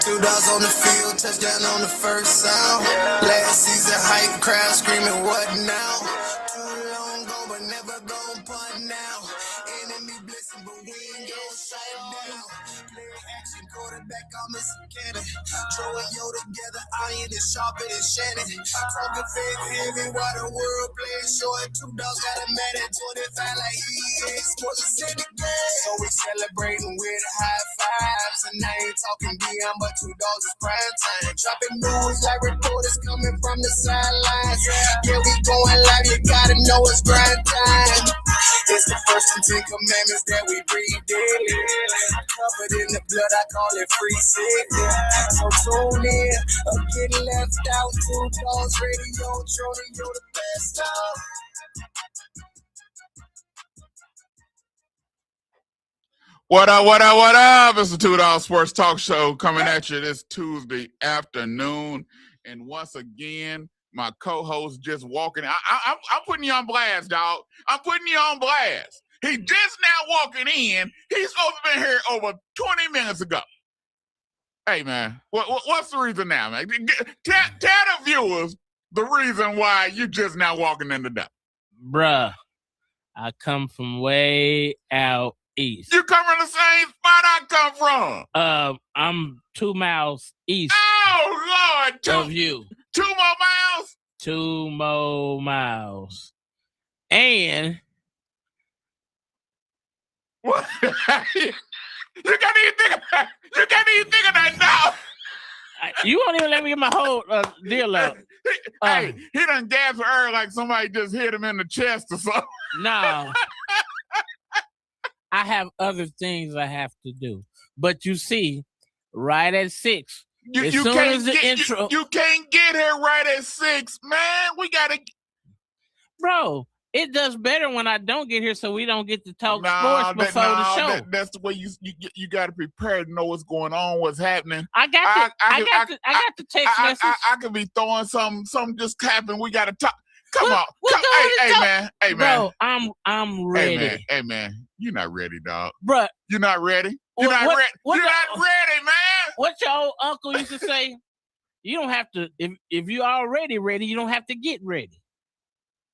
Two dogs on the field, touchdown on the first sound. Last season, hype crowd screaming, what now? Too long gone, but never gon' punt now. Enemy blitzing, but we ain't gon' shut down. Player action, quarterback, I'm Mr. Cannon. Throw and yo together, iron is sharper than Shannon. Talking fake heavy, while the world playing short. Two dogs got a man at 25 like he is. So we celebrating with high fives. And I ain't talking beyond, but two dogs is prime time. Dropping news like reporters coming from the sidelines. Yeah, we going live, you gotta know it's grind time. It's the first and 10 commandments that we breathe daily. Covered in the blood, I call it free city. So tune in, or get left out. Two dogs radio, Jody, you're the best of. What up? It's the Two Dog Sports Talk Show coming at you this Tuesday afternoon. And once again, my co-host just walking. I'm putting you on blast, dog. I'm putting you on blast. He just now walking in. He's supposed to be here over 20 minutes ago. Hey, man, what's the reason now, man? Tell the viewers the reason why you just now walking in the door. Bruh, I come from way out east. You come from the same spot I come from. I'm 2 miles east. Oh, Lord. Of you. 2 more miles? 2 more miles. And what? You can't even think of that now. You won't even let me get my whole deal up. Hey, he done gasped for air like somebody just hit him in the chest or something. No. I have other things I have to do. But you see, right at 6, you can't get here right at 6, man. We gotta. Bro, it does better when I don't get here, so we don't get to talk sports before the show. That's the way you got to prepare to know what's going on, what's happening. I got the text message. I could be throwing something just happened. We got to talk. Come on. Hey, man. Bro, I'm ready. Hey, man. You're not ready, dog. Bro. You're not ready. You're not ready. You're not ready, man. What your old uncle used to say, you don't have to, if you're already ready, you don't have to get ready.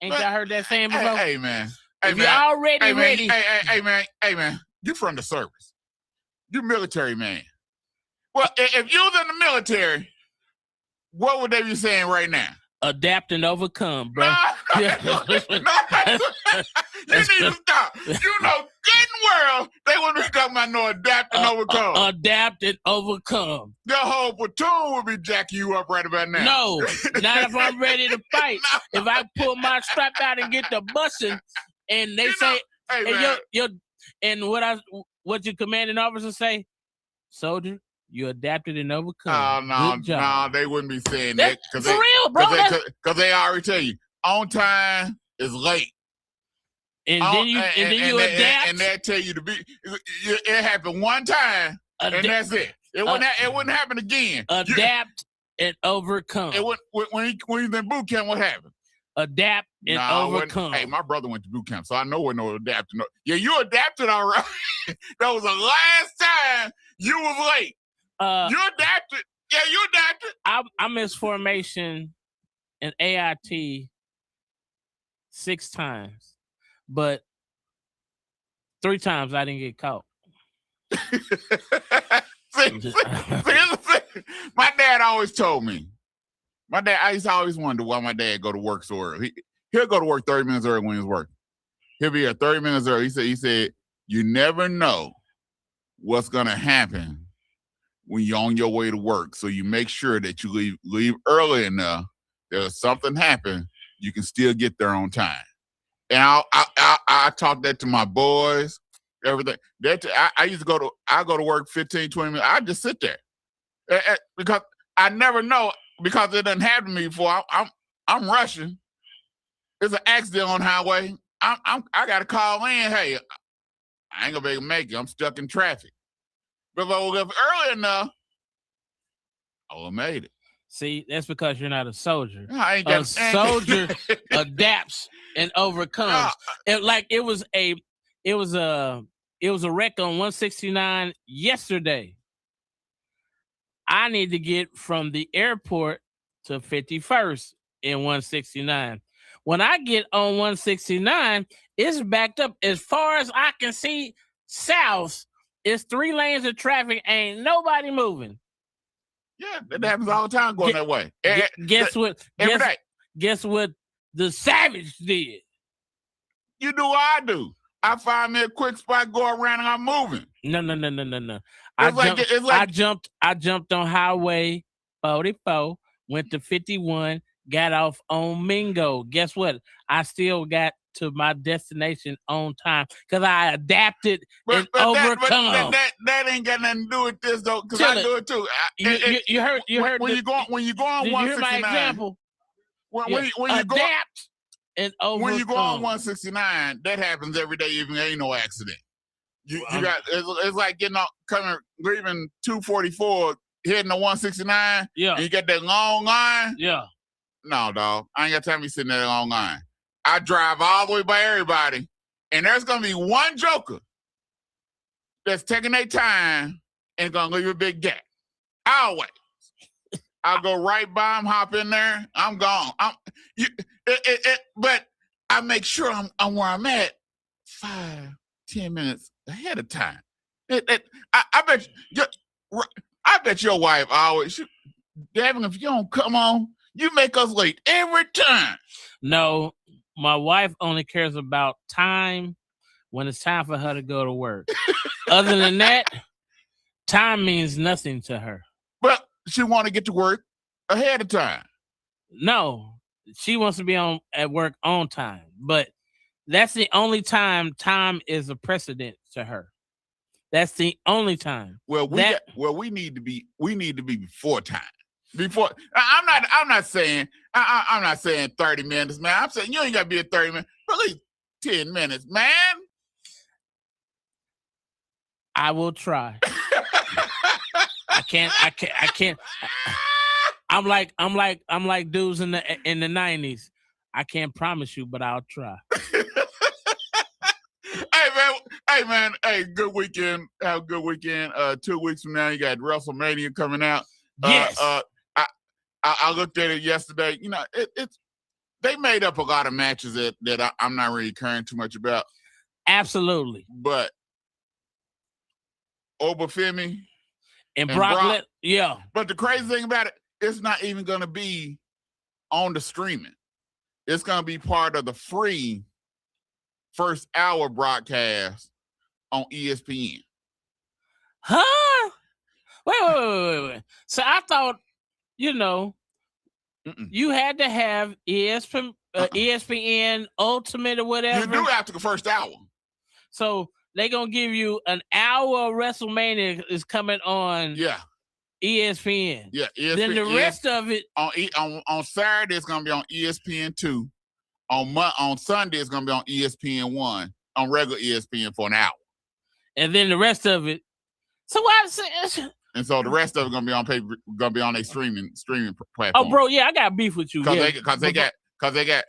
Ain't y'all heard that saying before? Hey, man. If you're already ready. Hey, man. You from the service. You military man. Well, if you was in the military, what would they be saying right now? Adapt and overcome, bro. No. You need to stop. You know good and well they wouldn't be talking about no adapt and overcome. Adapt and overcome. The whole platoon would be jacking you up right about now. No, not if I'm ready to fight. No. If I pull my strap out and get the busting, and they say, and what your commanding officer say, soldier, you adapted and overcome. No, they wouldn't be saying that. For real, bro. Because they already tell you, on time is late. And then you adapt. And they tell you to be. It happened one time, and that's it. It wouldn't happen again. Adapt and overcome. When he's in boot camp, what happened? Adapt and overcome. Hey, my brother went to boot camp, so I know what no adapting. Yeah, you adapted all right. That was the last time you was late. You adapted. Yeah, you adapted. I missed formation in AIT 6 times, but 3 times I didn't get caught. See, my dad always told me. I used to always wonder why my dad go to work so early. He'll go to work 30 minutes early when he's working. He'll be here 30 minutes early. He said, you never know what's gonna happen when you're on your way to work. So you make sure that you leave early enough that if something happens, you can still get there on time. And I talk that to my boys, everything. I used to go to work 15, 20 minutes. I just sit there. Because I never know, because it doesn't happen to me before. I'm rushing. There's an accident on the highway. I gotta call in, hey, I ain't gonna be able to make it. I'm stuck in traffic. But if I woke up early enough, I would have made it. See, that's because you're not a soldier. A soldier adapts and overcomes. It was a wreck on 169 yesterday. I need to get from the airport to 51st in 169. When I get on 169, it's backed up as far as I can see south. It's 3 lanes of traffic. Ain't nobody moving. Yeah, that happens all the time going that way. Guess what? Every day. Guess what the Savage did? You do what I do. I find me a quick spot, go around, and I'm moving. No. I jumped on Highway 44, went to 51, got off on Mingo. Guess what? I still got to my destination on time because I adapted and overcome. That ain't got nothing to do with this though, because I do it too. You heard when you go on 169. You hear my example? When you go adapt and overcome. When you go on 169, that happens every day. Even there ain't no accident. You got it's like leaving 244, heading to 169. Yeah, and you got that long line. Yeah. No, dog. I ain't got time to be sitting in that long line. I drive all the way by everybody, and there's gonna be one joker that's taking their time and gonna leave a big gap. Always. I'll go right by him, hop in there. I'm gone. But I make sure I'm where I'm at 5-10 minutes ahead of time. I bet your wife always. Devin, if you don't come on, you make us late every time. No, my wife only cares about time when it's time for her to go to work. Other than that, time means nothing to her. But she want to get to work ahead of time. No, she wants to be at work on time. But that's the only time is a precedent to her. That's the only time. Well, we need to be before time. Before I'm not saying 30 minutes, man. I'm saying you ain't got to be at 30 minutes, at least 10 minutes, man. I will try. I can't. I'm like dudes in the 90s. I can't promise you, but I'll try. Hey man, good weekend. Have a good weekend. 2 weeks from now, you got WrestleMania coming out. Yes. I looked at it yesterday. You know, they made up a lot of matches that I'm not really caring too much about. Absolutely. But Obafemi and Brock, yeah. But the crazy thing about it, it's not even going to be on the streaming. It's going to be part of the free first hour broadcast on ESPN. Huh? Wait. So I thought, you had to have ESPN Ultimate or whatever. You do after the first hour. So they're going to give you an hour of WrestleMania is coming on ESPN. Yeah, ESPN. Then the rest of it. On Saturday, it's going to be on ESPN 2. On Sunday, it's going to be on ESPN 1, on regular ESPN for an hour. And then the rest of it. So why? And so the rest of it going to be on a streaming platform. Oh, bro, yeah, I got beef with you. Because they got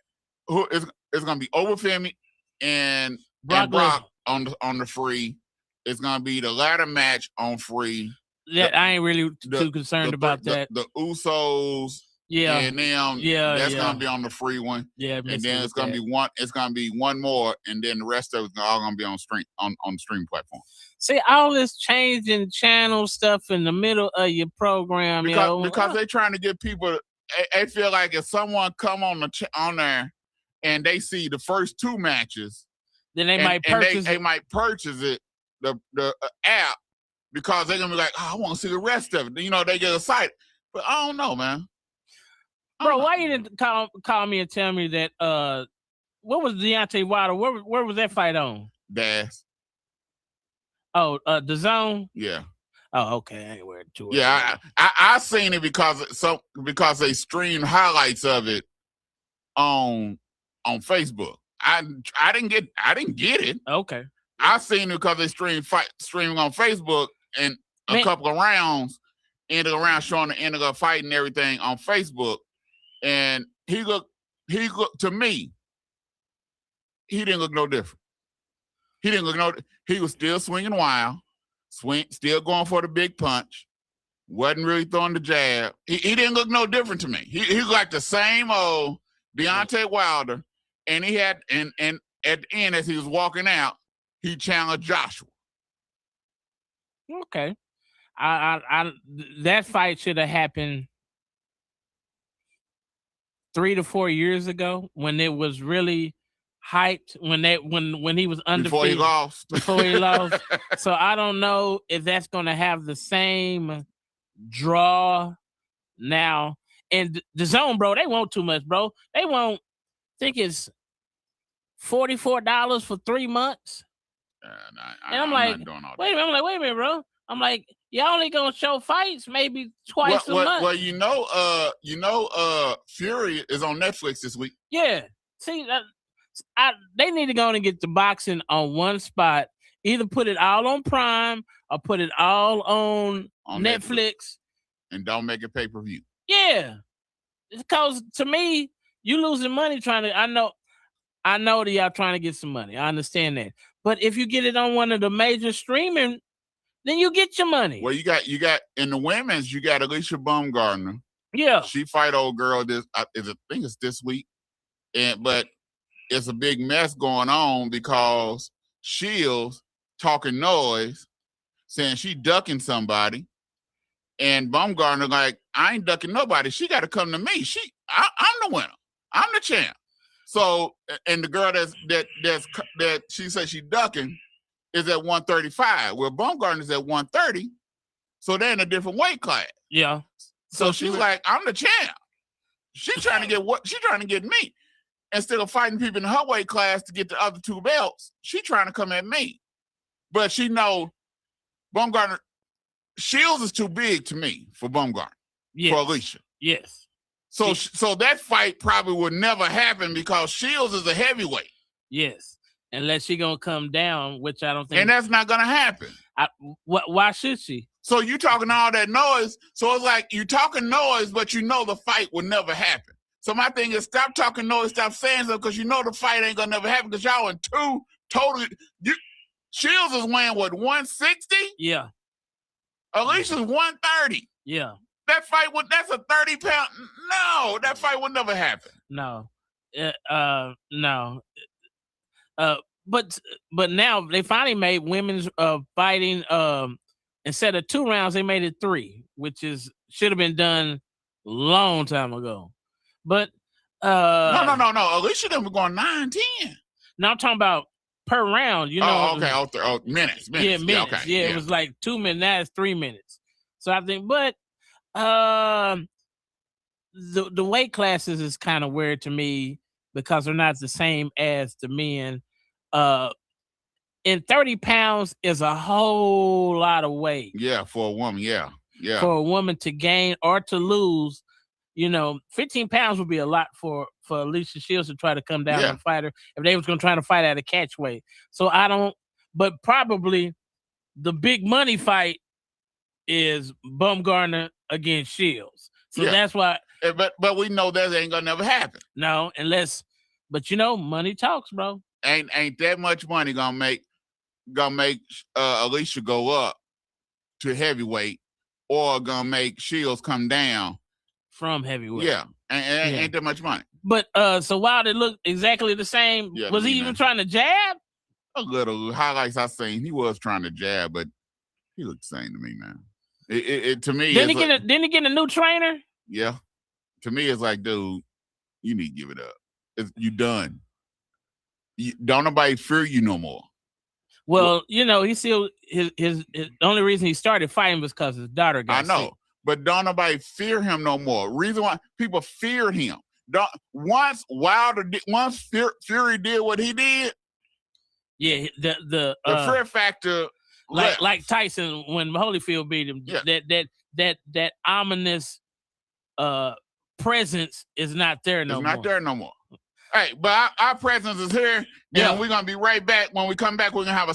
who it's going to be Obafemi and Brock on the free. It's going to be the ladder match on free. Yeah, I ain't really too concerned about that. The Usos. Yeah, and then that's gonna be on the free one. Yeah, and then it's gonna be one. It's gonna be one more, and then the rest of it's all gonna be on the stream platform. See, all this changing channel stuff in the middle of your program, because they're trying to get people. They feel like if someone come on there and they see the first 2 matches, then they might purchase. They might purchase it the app because they're gonna be like, oh, I want to see the rest of it. They get excited, but I don't know, man. Bro, why you didn't call me and tell me that what was Deontay Wilder? Where was that fight on? Dash. Oh, the Zone? Yeah. Oh, okay. I ain't worried too. Yeah, I seen it because they streamed highlights of it on Facebook. I didn't get it. Okay. I seen it because they streaming on Facebook, and a couple of rounds ended around showing the end of the fight and everything on Facebook. And he looked to me, he didn't look no different. He was still swinging wild, still going for the big punch, Wasn't really throwing the jab. He didn't look no different to me. He looked like the same old Deontay Wilder, and he had and at the end as he was walking out, he challenged Joshua. Okay, I that fight should have happened 3 to 4 years ago when it was really hyped, when he was undefeated before he lost. So I don't know if that's going to have the same draw now. And the zone, bro, they want too much, bro. They want, I think it's $44 for 3 months. And I'm like, wait a minute, bro. I'm like, y'all only gonna show fights maybe twice a month. Well, Fury is on Netflix this week. Yeah. See, they need to go and get the boxing on one spot. Either put it all on Prime or put it all on Netflix. And don't make it pay-per-view. Yeah. Because to me, you losing money trying to, I know that y'all trying to get some money. I understand that. But if you get it on one of the major streaming, then you get your money. Well, you got in the women's, you got Alicia Baumgartner. Yeah. She fight old girl I think it's this week. But it's a big mess going on because Shields talking noise, saying she ducking somebody. And Baumgartner like, I ain't ducking nobody. She got to come to me. I'm the winner. I'm the champ. So, and the girl that she said she ducking is at 135. Well, Baumgartner's at 130. So they're in a different weight class. Yeah. So she's like, I'm the champ. She's trying to get what? She's trying to get me. Instead of fighting people in her weight class to get the other 2 belts, she's trying to come at me. But she know Baumgartner, Shields is too big to me for Baumgartner, for Alicia. Yes. So that fight probably would never happen because Shields is a heavyweight. Yes. Unless she going to come down, which I don't think. And that's not going to happen. Why should she? So you talking all that noise. So it's like you talking noise, but you know the fight will never happen. So my thing is stop talking noise, stop saying something because you know the fight ain't going to never happen because y'all in 2 totally. Shields is weighing, what, 160? Yeah. Alicia's 130. Yeah. That fight that's a 30-pound. No, that fight would never happen. No. No. But now they finally made women's fighting instead of 2 rounds, they made it 3, which should have been done long time ago. But no. Alicia done been going 9-10. Now I'm talking about per round, you know. Oh, okay. Minutes. Yeah, minutes. Yeah, okay. Yeah, it was like 2 minutes. Now it's 3 minutes. So I think, but the weight classes is kind of weird to me because they're not the same as the men. And 30 pounds is a whole lot of weight. Yeah, for a woman. Yeah. For a woman to gain or to lose, 15 pounds would be a lot for Alicia Shields to try to come down and fight her if they was going to try to fight at a catch weight. So but probably the big money fight is Baumgartner against Shields. So that's why. But we know that ain't going to never happen. No, but money talks, bro. Ain't that much money gonna make Alicia go up to heavyweight or gonna make Shields come down from heavyweight? Yeah, ain't that much money. But so while they look exactly the same, was he even trying to jab? A little highlights I seen, he was trying to jab, but he looked the same to me, man. It to me. Didn't he get a new trainer? Yeah, to me it's like, dude, you need to give it up. You done. Don't nobody fear you no more. Well, he still his the only reason he started fighting was because his daughter got sick. I know, but don't nobody fear him no more. Reason why people feared him. Once Fury did what he did. Yeah, the fear factor, like Tyson when Holyfield beat him. Yeah. That ominous presence is not there no more. It's not there no more. Hey, but our presence is here, and we're gonna be right back. When we come back, we're gonna have our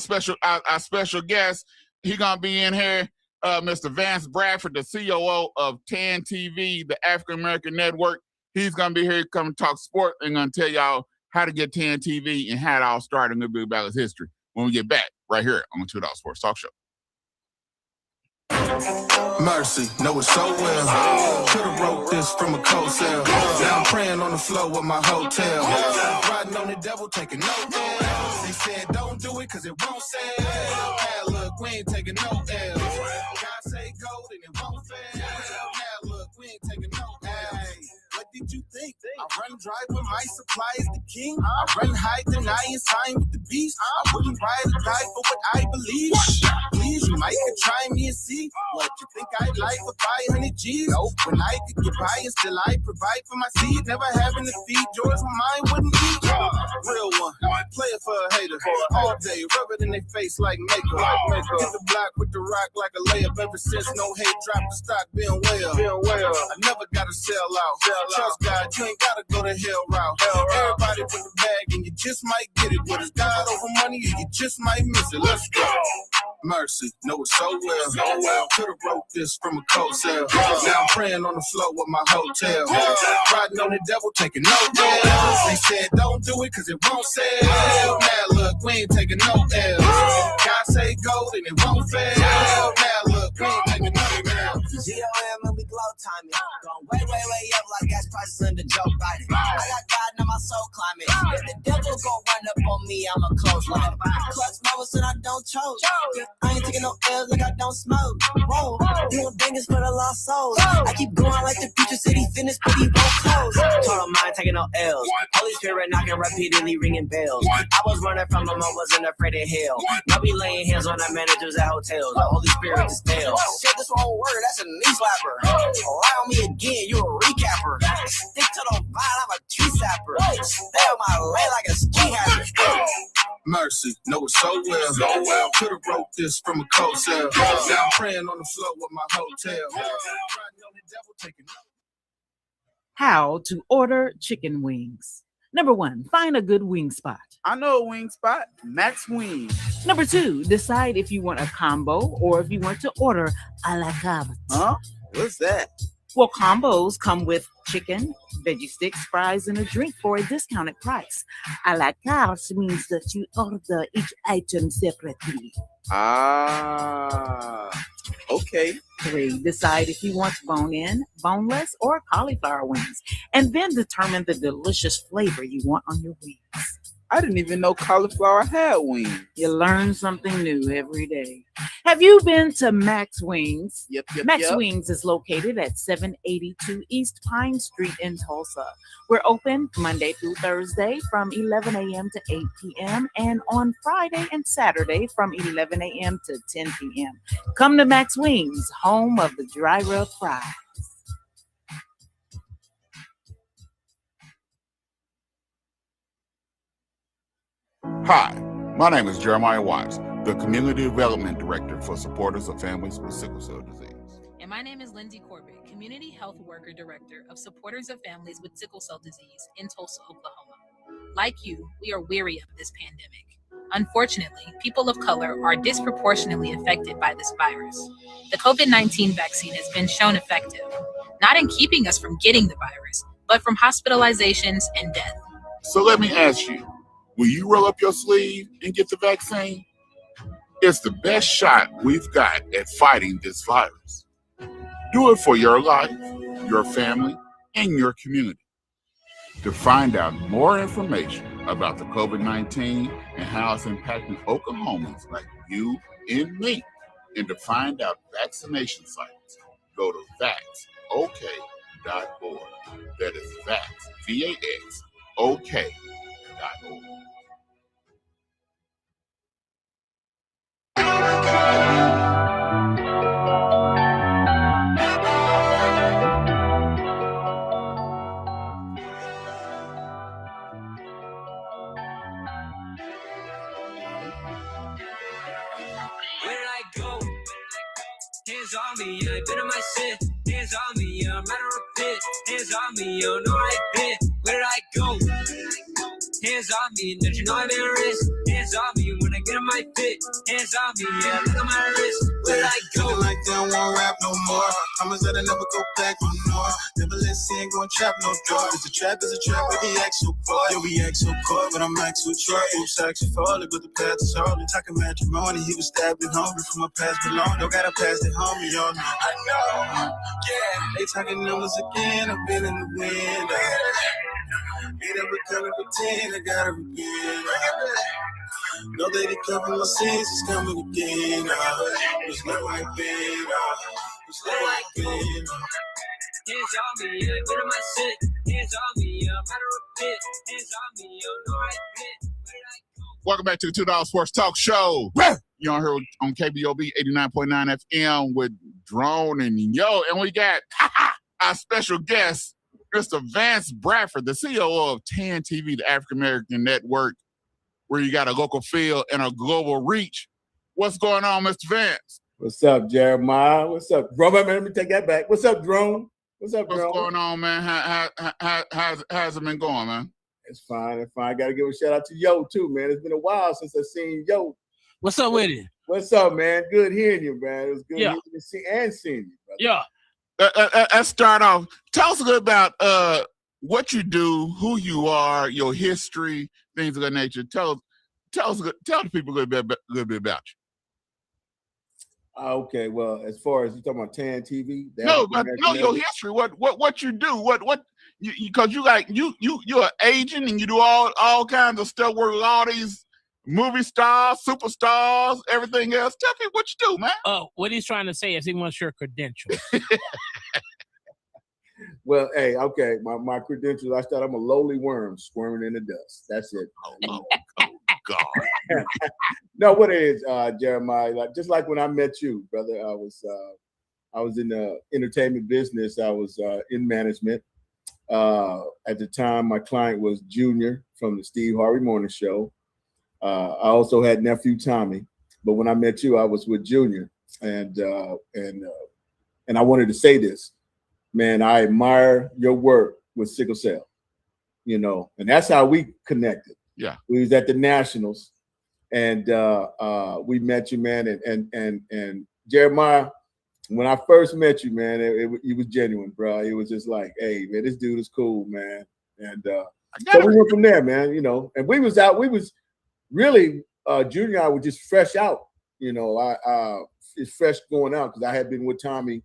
special guest. He's gonna be in here, Mr. Vance Bradford, the COO of TAN TV, the African American Network. He's gonna be here, come talk sport, and gonna tell y'all how to get TAN TV and how it all started, and a little bit about his history. When we get back, right here on the $2 Sports Talk Show. Mercy, know it so well. Could've wrote this from a cold cell. Now I'm praying on the floor with my hotel. Riding on the devil, taking no L's. They said don't do it cause it won't sell. Now look, we ain't taking no L's. God say gold and it won't fail. Now look, we ain't taking no L's. What did you think? I run dry when my supply is the king. I run high, denying time with the beast. I wouldn't ride or die for what I believe. Please, you might could try me and see what you think I'd like for 500 G's. When I could get by and still I provide for my seed. Never having to feed yours when mine wouldn't eat. Real one, play it for a hater. All day, rub it in their face like makeup. Get the block with the rock like a layup. Ever since no hate, drop the stock, been well. I never gotta sell out. Trust God, you ain't gotta go the hell route. Everybody with the bag and you just might get it. But it's God over money and you just might miss it. Let's go. Mercy, know it so well. Could've wrote this from a cold cell. Now I'm praying on the floor with my hotel. Riding on the devil, taking no L's. They said don't do it cause it won't sell. Now look, we ain't taking no L's. God say gold and it won't fail. Now look, we ain't taking no L's. GOM and we glow timing. Going way up like gas prices in the Joe Biden. I got God now my soul climbing. If the devil gon' run up on me, I'm a clothesline. Clutch moments and I don't choke. I ain't taking no L's like I don't smoke. Whoa, doing bangers for the lost souls. I keep going like the future city finish, but he won't close. Total mind taking no L's. Holy Spirit knocking repeatedly, ringing bells. I was running from him, I wasn't afraid of hell. Now we laying hands on the managers at hotels. The Holy Spirit is stale. Shit, this wrong word, that's a knee slapper. Lie on me again, you a recapper. Stick to the vine, I'm a tree sapper. Stay on my lane like a ski hazard. Mercy, know it so well. Could've wrote this from a cold cell. Now I'm praying on the floor with my hotel. Riding on the devil, taking no. How to order chicken wings. Number 1, find a good wing spot. I know a wing spot, Max Wings. Number 2, decide if you want a combo or if you want to order a la carte. Huh? What's that? Well, combos come with chicken, veggie sticks, fries, and a drink for a discounted price. A la carte means that you order each item separately. Ah, okay. 3, decide if you want bone-in, boneless, or cauliflower wings, and then determine the delicious flavor you want on your wings. I didn't even know cauliflower had wings. You learn something new every day. Have you been to Max Wings? Yep. Max Wings is located at 782 East Pine Street in Tulsa. We're open Monday through Thursday from 11 a.m. to 8 p.m. and on Friday and Saturday from 11 a.m. to 10 p.m. Come to Max Wings, home of the dry rub fries. Hi, my name is Jeremiah Watts, the Community Development Director for Supporters of Families with Sickle Cell Disease. And my name is Lindsay Corbett, Community Health Worker Director of Supporters of Families with Sickle Cell Disease in Tulsa, Oklahoma. Like you, we are weary of this pandemic. Unfortunately, people of color are disproportionately affected by this virus. The COVID-19 vaccine has been shown effective, not in keeping us from getting the virus, but from hospitalizations and death. So let me ask you, will you roll up your sleeve and get the vaccine? It's the best shot we've got at fighting this virus. Do it for your life, your family, and your community. To find out more information about the COVID-19 and how it's impacting Oklahomans like you and me, and to find out vaccination sites, go to vaxok.org. That is vax, VAX, OK.org. Hands on me, yeah, been on my shit. Hands on me, yeah, I'm out of repent. Hands on me, you know where I've been. Where did I go? Hands on me, don't you know I'm at risk? Hands on me when I get on my fit. Hands on me, yeah, look at my wrist. Where did I go? Feeling like they don't want rap no more. Promise that I never go back no more. Never let sin go and trap no door. It's a trap, baby, act so poor. Yo, we act so poor, but I'm act so true. Oops, actually falling, but the path is hard. Talking matrimony, he was stabbed and hungry from my past belong. Don't gotta pass it home, y'all know. I know, yeah. They talking numbers again, I've been in the wind. Ain't ever gonna pretend, I gotta repent. No, they cover my sins, it's coming again. It's not like been, it's not like been. Hands on me, yeah, been on my shit. Hands on me, yeah, matter of bit. Hands on me, yo, know I been. Where did I go? Welcome back to the $2 Sports Talk Show. You're on here on KBOB 89.9 FM with Drone and Yo. And we got our special guest, Mr. Vance Bradford, the CEO of TAN TV, the African American Network, where you got a local feel and a global reach. What's going on, Mr. Vance? What's up, Jeremiah? What's up, Robert? Let me take that back. What's up, Drone? What's up, Drone? What's going on, man? How's it been going, man? It's fine. It's fine. I got to give a shout out to Yo, too, man. It's been a while since I've seen Yo. What's up with it? What's up, man? Good hearing you, man. It was good Yeah. seeing you, brother. Yeah. Let's start off. Tell us a little about what you do, who you are, your history, things of that nature. Tell the people a little bit about you. Okay, well, as far as you talking about TAN TV, No, your history. What you do? Because you're an agent and you do all kinds of stuff. Work with all these movie stars, superstars, everything else. Tell me what you do, man. What he's trying to say is he wants your credentials. Well, hey, okay, my credentials. I thought I'm a lowly worm squirming in the dust. That's it. Oh God. No, what it is, Jeremiah? Like, just like when I met you, brother, I was in the entertainment business. I was in management. At the time, my client was Junior from the Steve Harvey Morning Show. I also had nephew Tommy, but when I met you, I was with Junior, and I wanted to say this, man. I admire your work with sickle cell, and that's how we connected. Yeah, we was at the Nationals, and we met you, man. And Jeremiah, when I first met you, man, it was genuine, bro. It was just like, hey, man, this dude is cool, man. And so we went from there, man. And we was really Junior and I were just fresh out. It's fresh going out because I had been with Tommy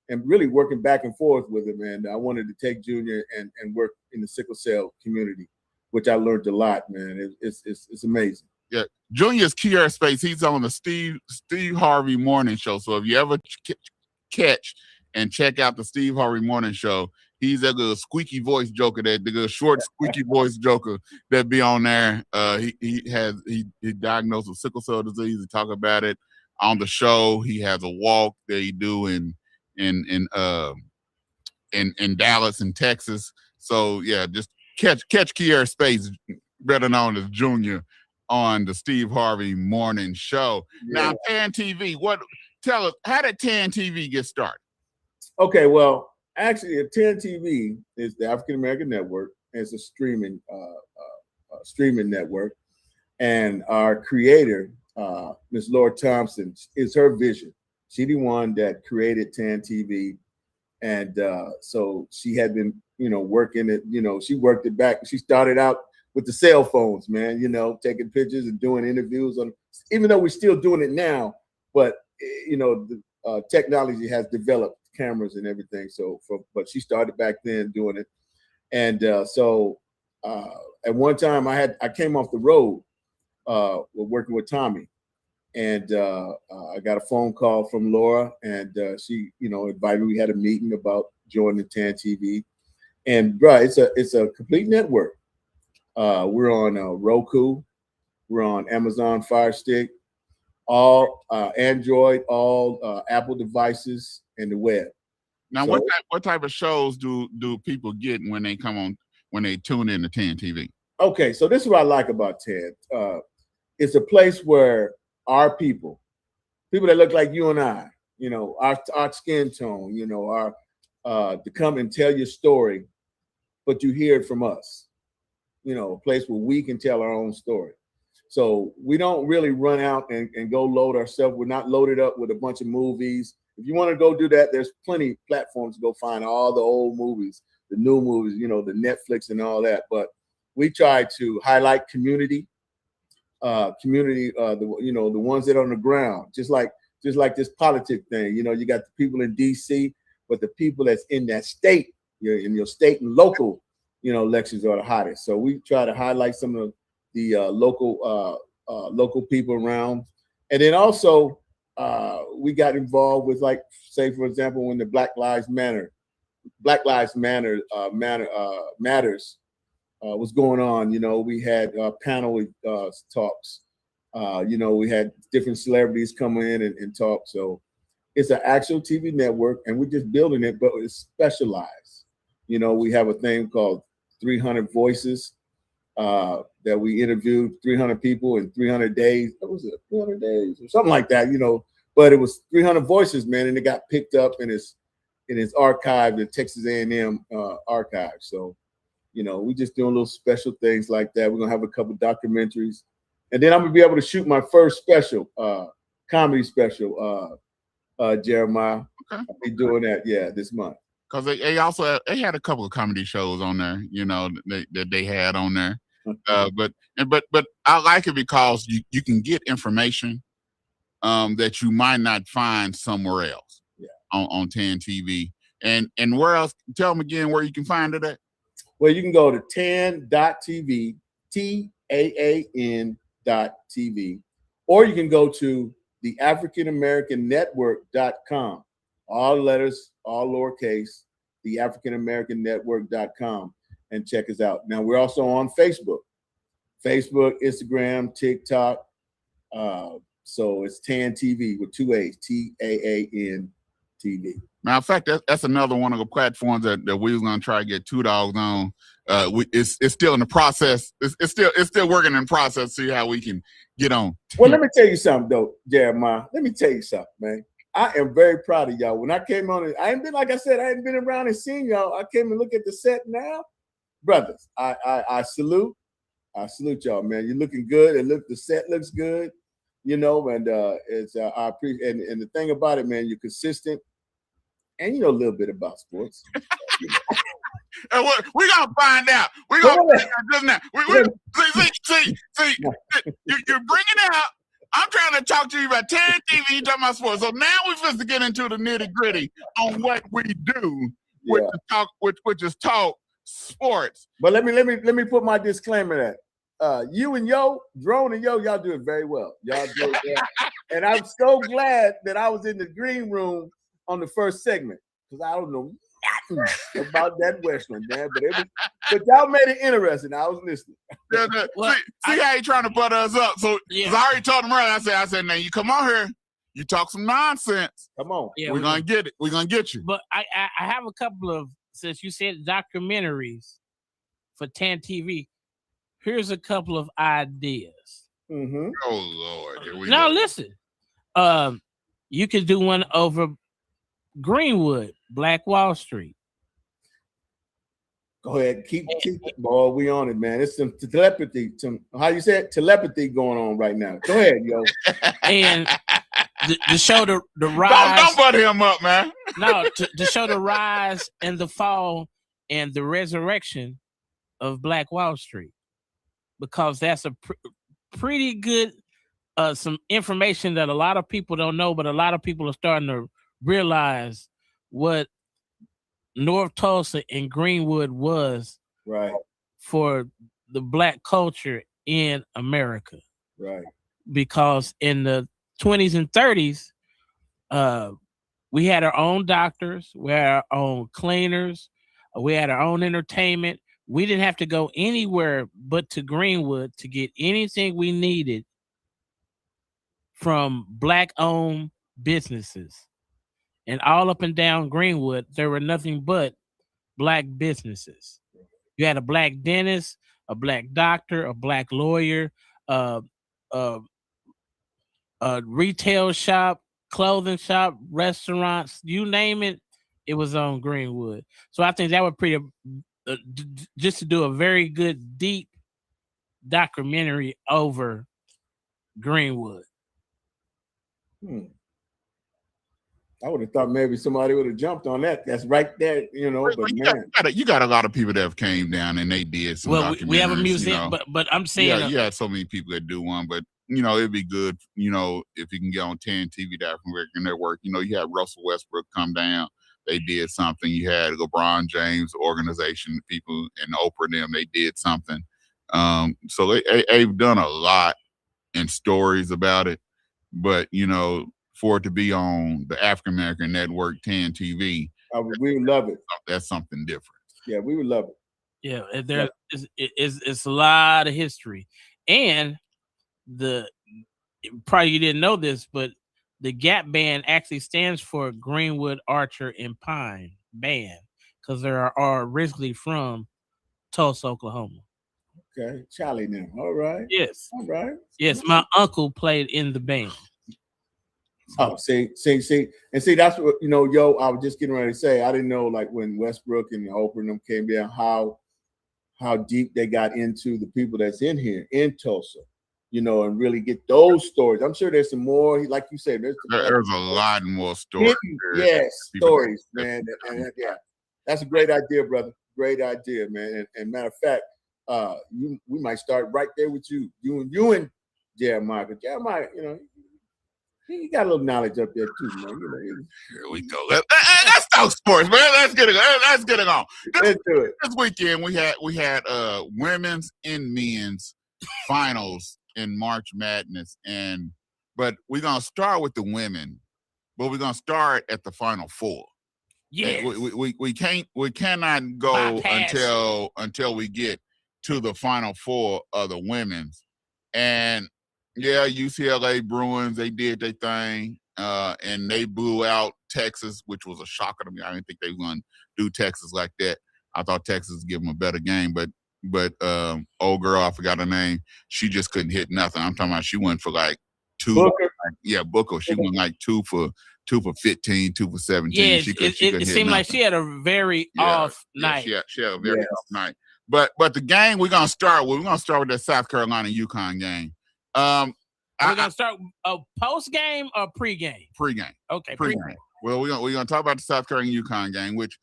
and really working back and forth with him. And I wanted to take Junior and work in the sickle cell community, which I learned a lot, man. It's amazing. Yeah, Junior's Kier Space. He's on the Steve Harvey Morning Show. So if you ever catch and check out the Steve Harvey Morning Show, he's that good squeaky voice joker, the good short squeaky voice joker that be on there. He diagnosed with sickle cell disease. He talk about it on the show. He has a walk that he do in Dallas and Texas. So yeah, just catch Kier Space, better known as Junior, on the Steve Harvey Morning Show. Yeah. Now, TAN TV, tell us, how did TAN TV get started? Okay, well, actually, TAN TV is the African American Network. It's a streaming network, and our creator, Ms. Laura Thompson, is her vision. She's the one that created TAN TV, and so she had been, working it. She worked it back. She started out with the cell phones, man, taking pictures and doing interviews on, even though we're still doing it now, but the technology has developed, cameras and everything. But she started back then doing it. And so at one time I came off the road working with Tommy, and I got a phone call from Laura, and she, invited me. We had a meeting about joining TAN TV, and bro, it's a complete network. We're on Roku, we're on Amazon Fire Stick, all Android, all Apple devices, and the web. Now, so, what type of shows do people get when they tune in to TAN TV? Okay, so this is what I like about TAN. It's a place where our people that look like you and I, our skin tone, to come and tell your story, but you hear it from us. A place where we can tell our own story. So we don't really run out and go load ourselves. We're not loaded up with a bunch of movies if you want to go do that, there's plenty of platforms to go find all the old movies, the new movies, you know, the Netflix and all that. But we try to highlight community, the ones that are on the ground, just like this politic thing. You know, you got the people in DC, but the people that's in that state, in your state and local, you know, elections are the hottest. So we try to highlight some of the local people around, and then also we got involved with, like, say for example, when the Black Lives Matters was going on. You know, we had panel talks. You know, we had different celebrities come in and talk. So it's an actual TV network, and we're just building it, but it's specialized. You know, we have a thing called 300 Voices that we interviewed 300 people in 300 days. What was it, 300 days or something like that? You know, but it was 300 voices, man, and it got picked up and it's archived in Texas A&M archive. So, you know, we just doing little special things like that. We're gonna have a couple documentaries, and then I'm gonna be able to shoot my first special, comedy special, Jeremiah. Okay. I'll be doing that, this month. Because they also had a couple of comedy shows on there, you know, that they had on there. But I like it because you can get information that you might not find somewhere else on 10 TV. And where else? Tell them again where you can find it at. Well, you can go to tan.tv, TAAN.TV, or you can go to the AfricanAmericanNetwork.com. All letters, all lowercase, the AfricanAmericanNetwork.com, and check us out. Now, we're also on Facebook, Instagram, TikTok. So it's TAN TV with 2 A's, TAAN TV. Matter of fact, that's another one of the platforms that we was gonna try to get Two Dawgs on. It's still in the process. It's still working in process. See how we can get on. Well, let me tell you something though, Jeremiah. Let me tell you something, man. I am very proud of y'all. When I came on, I ain't been, like I said, I ain't been around and seen y'all. I came and look at the set now, brothers. I salute y'all, man. You're looking good. The set looks good, you know. And it's I appreciate. And the thing about it, man, you're consistent, and you know a little bit about sports. And we're gonna find out. We're gonna find out just now. See, you're bringing it out. I'm trying to talk to you about 10 TV, talking about sports. So now we're supposed to get into the nitty gritty on what we do, which is talk sports. But let me put my disclaimer that you and Drone and y'all do it very well. Y'all do it well. And I'm so glad that I was in the green room on the first segment, because I don't know nothing about that Western, man. But y'all made it interesting. I was listening. See how he trying to butter us up. So I already told him earlier. I said, now you come on here, you talk some nonsense. Come on. Yeah, we're gonna get it. We're gonna get you. But I have a couple of, since you said documentaries for 10 TV, here's a couple of ideas. Mm-hmm. Oh Lord. Here we now go. Listen. You could do one over Greenwood, Black Wall Street. Go ahead, keep it, boy. We on it, man. It's some telepathy. How you say it? Telepathy going on right now. Go ahead, yo. And to show the rise. Don't butt him up, man. No, to show the rise and the fall and the resurrection of Black Wall Street, because that's a pretty good some information that a lot of people don't know, but a lot of people are starting to realize what North Tulsa and Greenwood was right for the Black culture in America. Right. Because in the 20s and 30s, we had our own doctors, we had our own cleaners, we had our own entertainment. We didn't have to go anywhere but to Greenwood to get anything we needed from Black-owned businesses. And all up and down Greenwood, there were nothing but Black businesses. You had a Black dentist, a Black doctor, a Black lawyer, a retail shop, clothing shop, restaurants, you name it, it was on Greenwood. So I think that would pretty just to do a very good, deep documentary over Greenwood. I would have thought maybe somebody would have jumped on that. That's right there, you know. But you got a lot of people that have came down and they did some. Well, we have a documentaries, museum, but I'm saying, you had so many people that do one, but it'd be good, if you can get on 10 TV, the African American Network. You had Russell Westbrook come down. They did something. You had LeBron James organization people and Oprah and them. They did something. So they've done a lot in stories about it, but for it to be on the African American Network 10 TV, we would love it. That's something different. Yeah, we would love it. Yeah, it's a lot of history, and probably you didn't know this, but the GAP band actually stands for Greenwood, Archer, and Pine Band because they are originally from Tulsa, Oklahoma. Okay, Charlie now. All right. Yes. All right. Yes, my uncle played in the band. Oh, see, and see, that's what yo. I was just getting ready to say. I didn't know, like, when Westbrook and Oprah and them came down, how deep they got into the people that's in here in Tulsa, and really get those stories. I'm sure there's some more. Like you said, there's a lot more stories. Yes, stories, man. And yeah, that's a great idea, brother. Great idea, man. And matter of fact, we might start right there with you and Jeremiah. But Jeremiah, he got a little knowledge up there too, man. Here we go. Let's talk sports, man. Let's get it on. Let's do it. This weekend we had women's and men's finals in March Madness, but we're gonna start with the women, but we're gonna start at the Final Four. Yeah, we cannot go until we get to the Final Four of the women's. And yeah, UCLA Bruins, they did their thing, and they blew out Texas, which was a shocker to me. I didn't think they were going to do Texas like that. I thought Texas would give them a better game, but old girl, I forgot her name, she just couldn't hit nothing. I'm talking about she went for like two. Booker. Booker. She went like 2 for 15, 2 for 17. Yeah, it seemed like she had a very off night. She had a very off night. But the game we're gonna start with that South Carolina UConn game. We're gonna start a post game or pre-game? Pre-game. Okay, pre-game. Well, we're gonna talk about the South Carolina UConn game, which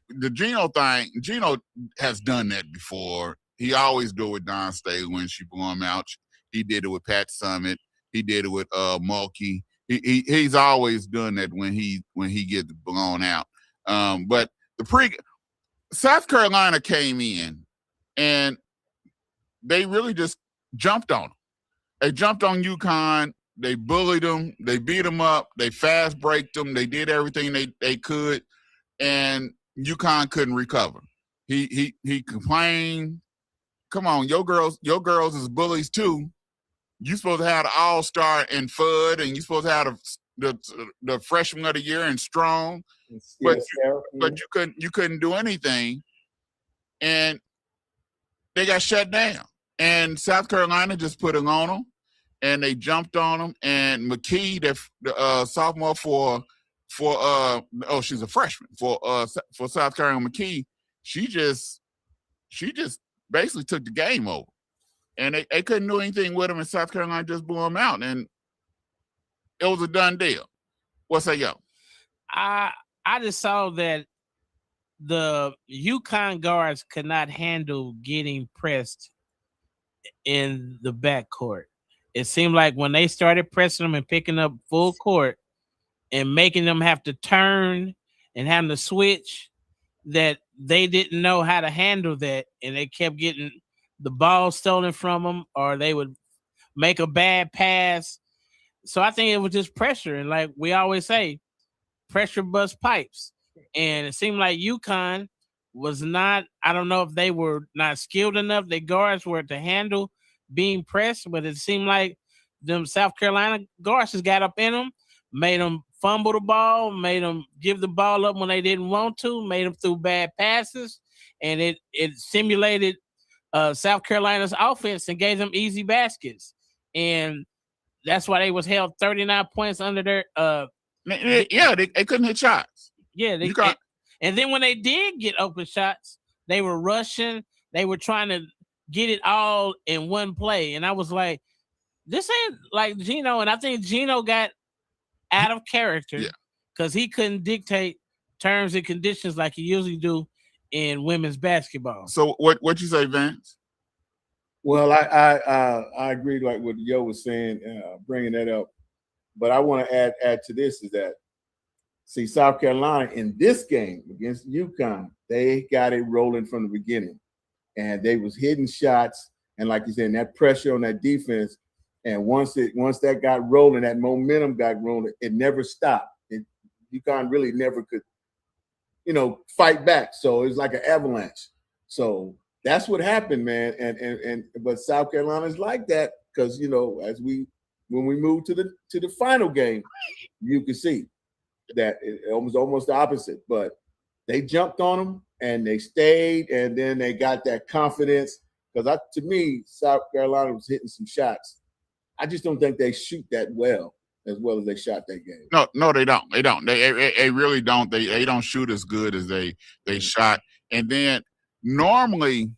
the Geno thing. Geno has done that before. He always do it with Don Staley when she blew him out. He did it with Pat Summitt. He did it with Mulkey. He's always done that when he gets blown out. But South Carolina came in and they really just jumped on them. They jumped on UConn. They bullied them. They beat them up. They fast breaked them. They did everything they could, and UConn couldn't recover. He complained. Come on, your girls is bullies too. You supposed to have the all-star in Fudd, and you supposed to have the freshman of the year in Strong, but you couldn't do anything, and they got shut down. And South Carolina just put it on them, and they jumped on them. And McKee, the sophomore she's a freshman for South Carolina. McKee, she just basically took the game over. And they couldn't do anything with him, and South Carolina just blew him out, and it was a done deal. What's that, yo? I just saw that the UConn guards could not handle getting pressed in the backcourt. It seemed like when they started pressing them and picking up full court and making them have to turn and having to switch, that they didn't know how to handle that, and they kept getting the ball stolen from them, or they would make a bad pass. So I think it was just pressure. And like we always say, pressure busts pipes. And it seemed like UConn was not, I don't know if they were not skilled enough, their guards were to handle being pressed, but it seemed like them South Carolina guards just got up in them, made them fumble the ball, made them give the ball up when they didn't want to, made them throw bad passes, and it simulated South Carolina's offense and gave them easy baskets. And that's why they was held 39 points under their they couldn't hit shots. Yeah, and then when they did get open shots, they were rushing, they were trying to get it all in one play. And I was like, this ain't like Geno. And I think Geno got out of character because he couldn't dictate terms and conditions like he usually do in women's basketball. So what you say, Vance? Well, I agree like what Yo was saying, bringing that up. But I want to add to this is that, see, South Carolina in this game against UConn, they got it rolling from the beginning. And they was hitting shots. And like you said, that pressure on that defense. And once that got rolling, that momentum got rolling, it never stopped. UConn really never could, fight back. So it was like an avalanche. So that's what happened, man. But South Carolina's like that because when we moved to the final game, you could see that it was almost the opposite. But they jumped on them and they stayed, and then they got that confidence. Because to me, South Carolina was hitting some shots. I just don't think they shoot that well as they shot that game. No, they don't. They don't. They really don't. They don't shoot as good as they shot. And then normally,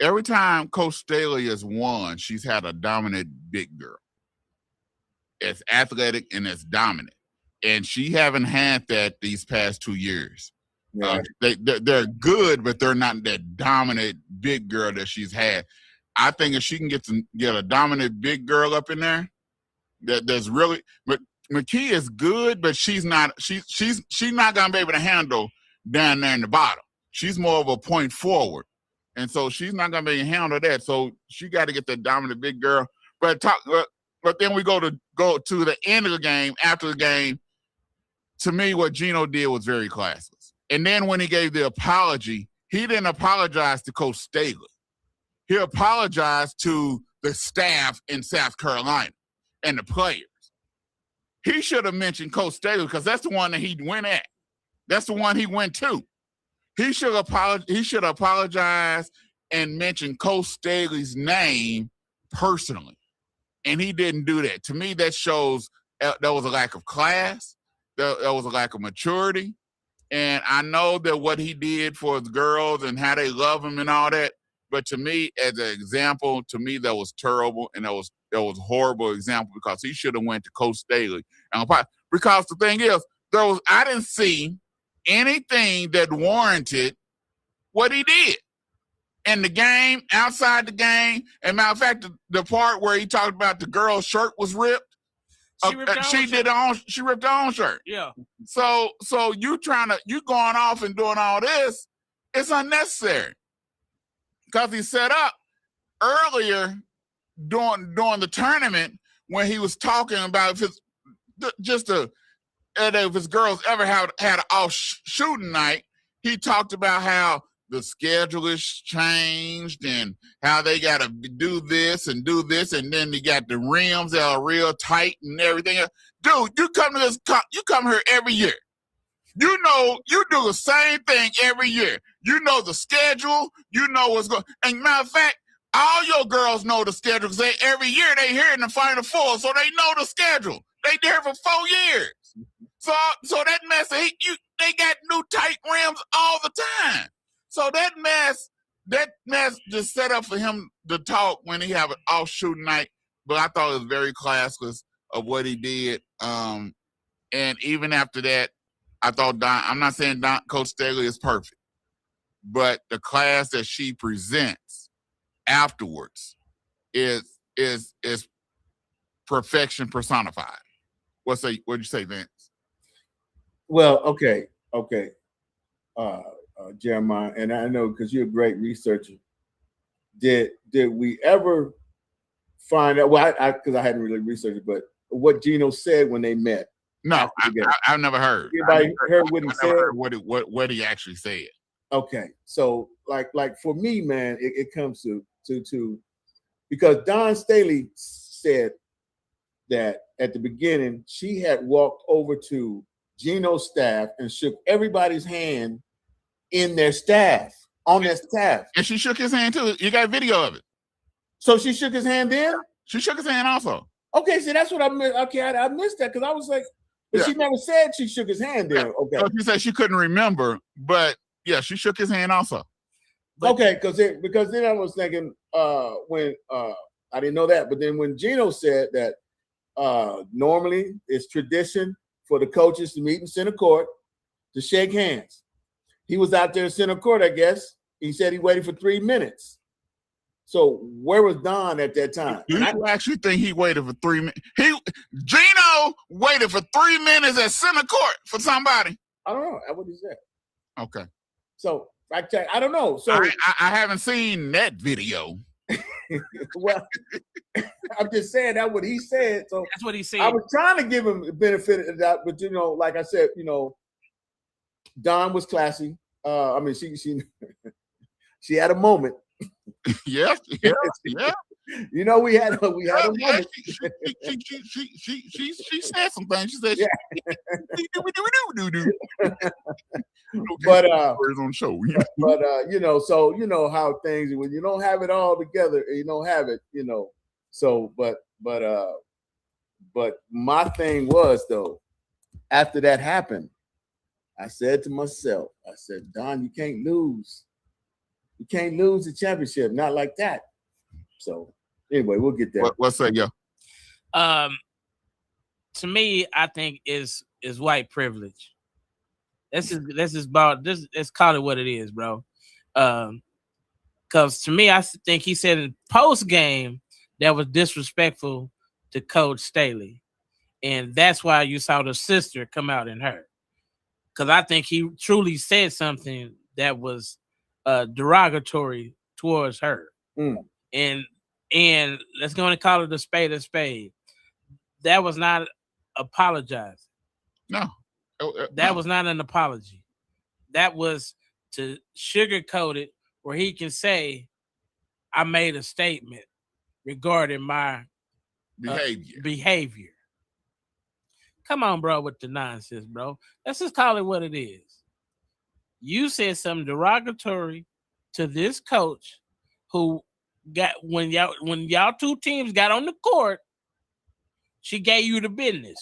every time Coach Staley has won, she's had a dominant big girl. It's athletic and it's dominant. And she haven't had that these past 2 years. Yeah. They're good, but they're not that dominant big girl that she's had. I think if she can get a dominant big girl up in there, that's really. But McKee is good, but she's not gonna be able to handle down there in the bottom. She's more of a point forward, and so she's not gonna be able to handle that. So she got to get that dominant big girl. But then we go to the end of the game. After the game, to me, what Gino did was very classless. And then when he gave the apology, he didn't apologize to Coach Staley. He apologized to the staff in South Carolina and the players. He should have mentioned Coach Staley because that's the one that he went at. That's the one he went to. He should apologize and mention Coach Staley's name personally. And he didn't do that. To me, that shows there was a lack of class. There was a lack of maturity. And I know that what he did for his girls and how they love him and all that. But to me, as an example, that was terrible. And that was a horrible example because he should have went to Coach Staley. Because the thing is, I didn't see anything that warranted what he did. In the game, outside the game, and matter of fact, the part where he talked about the girl's shirt was ripped, she ripped her own shirt. Yeah. So you going off and doing all this, it's unnecessary. Because he set up earlier during the tournament when he was talking about if his girls ever had an off shooting night, he talked about how the schedule is changed and how they got to do this, and then you got the rims that are real tight and everything. Dude, you come here every year. You know, you do the same thing every year. You know the schedule. You know what's going. And matter of fact, all your girls know the schedule because every year they here in the Final Four, so they know the schedule. They there for 4 years. So that mess, they got new tight rims all the time. So that mess just set up for him to talk when he have an off shooting night. But I thought it was very classless of what he did. And even after that, I thought I'm not saying Coach Staley is perfect, but the class that she presents afterwards is perfection personified. What'd you say, Vince? Well, okay. Jeremiah, and I know because you're a great researcher. Did we ever find out? Well, because I hadn't really researched it, but what Gino said when they met. No, I've never heard. Anybody heard what he said? Heard what he actually said. Okay, so like for me, man, it comes to because Don Staley said that at the beginning she had walked over to Gino's staff and shook everybody's hand in their staff, on their staff. And she shook his hand too. You got video of it. So she shook his hand then? She shook his hand also. Okay, see, that's what I missed. Okay, I missed that because I was like, but she never said she shook his hand then. Okay. So she said she couldn't remember, but yeah, she shook his hand also. But, okay, because then I was thinking when I didn't know that, but then when Gino said that Normally, it's tradition for the coaches to meet in center court to shake hands. He was out there in center court, I guess. He said he waited for 3 minutes. So where was Don at that time? Do you actually think he waited for 3 minutes? Gino waited for 3 minutes at center court for somebody. I don't know. That's what he said. Okay. So I don't know. So I haven't seen that video. Well, I'm just saying that's what he said. So That's what he said. I was trying to give him the benefit of that, but like I said, Don was classy. I mean, she had a moment. Yeah. We had a moment. She said some things. She said, but on show. But so how things when you don't have it all together, you don't have it, So, but my thing was though, after that happened, I said to myself, Don, you can't lose. You can't lose the championship, not like that. So anyway, we'll get there. What's that, yeah? To me, I think is white privilege. Let's call it what it is, bro. Because to me, I think he said in post game that was disrespectful to Coach Staley, and that's why you saw the sister come out in her. Because I think he truly said something that was derogatory towards her, and let's go and call it a spade a spade. That was not apologizing. No. That was not an apology. That was to sugarcoat it where he can say, I made a statement regarding my behavior. Come on, bro, with the nonsense, bro. Let's just call it what it is. You said something derogatory to this coach who got when y'all two teams got on the court, she gave you the business.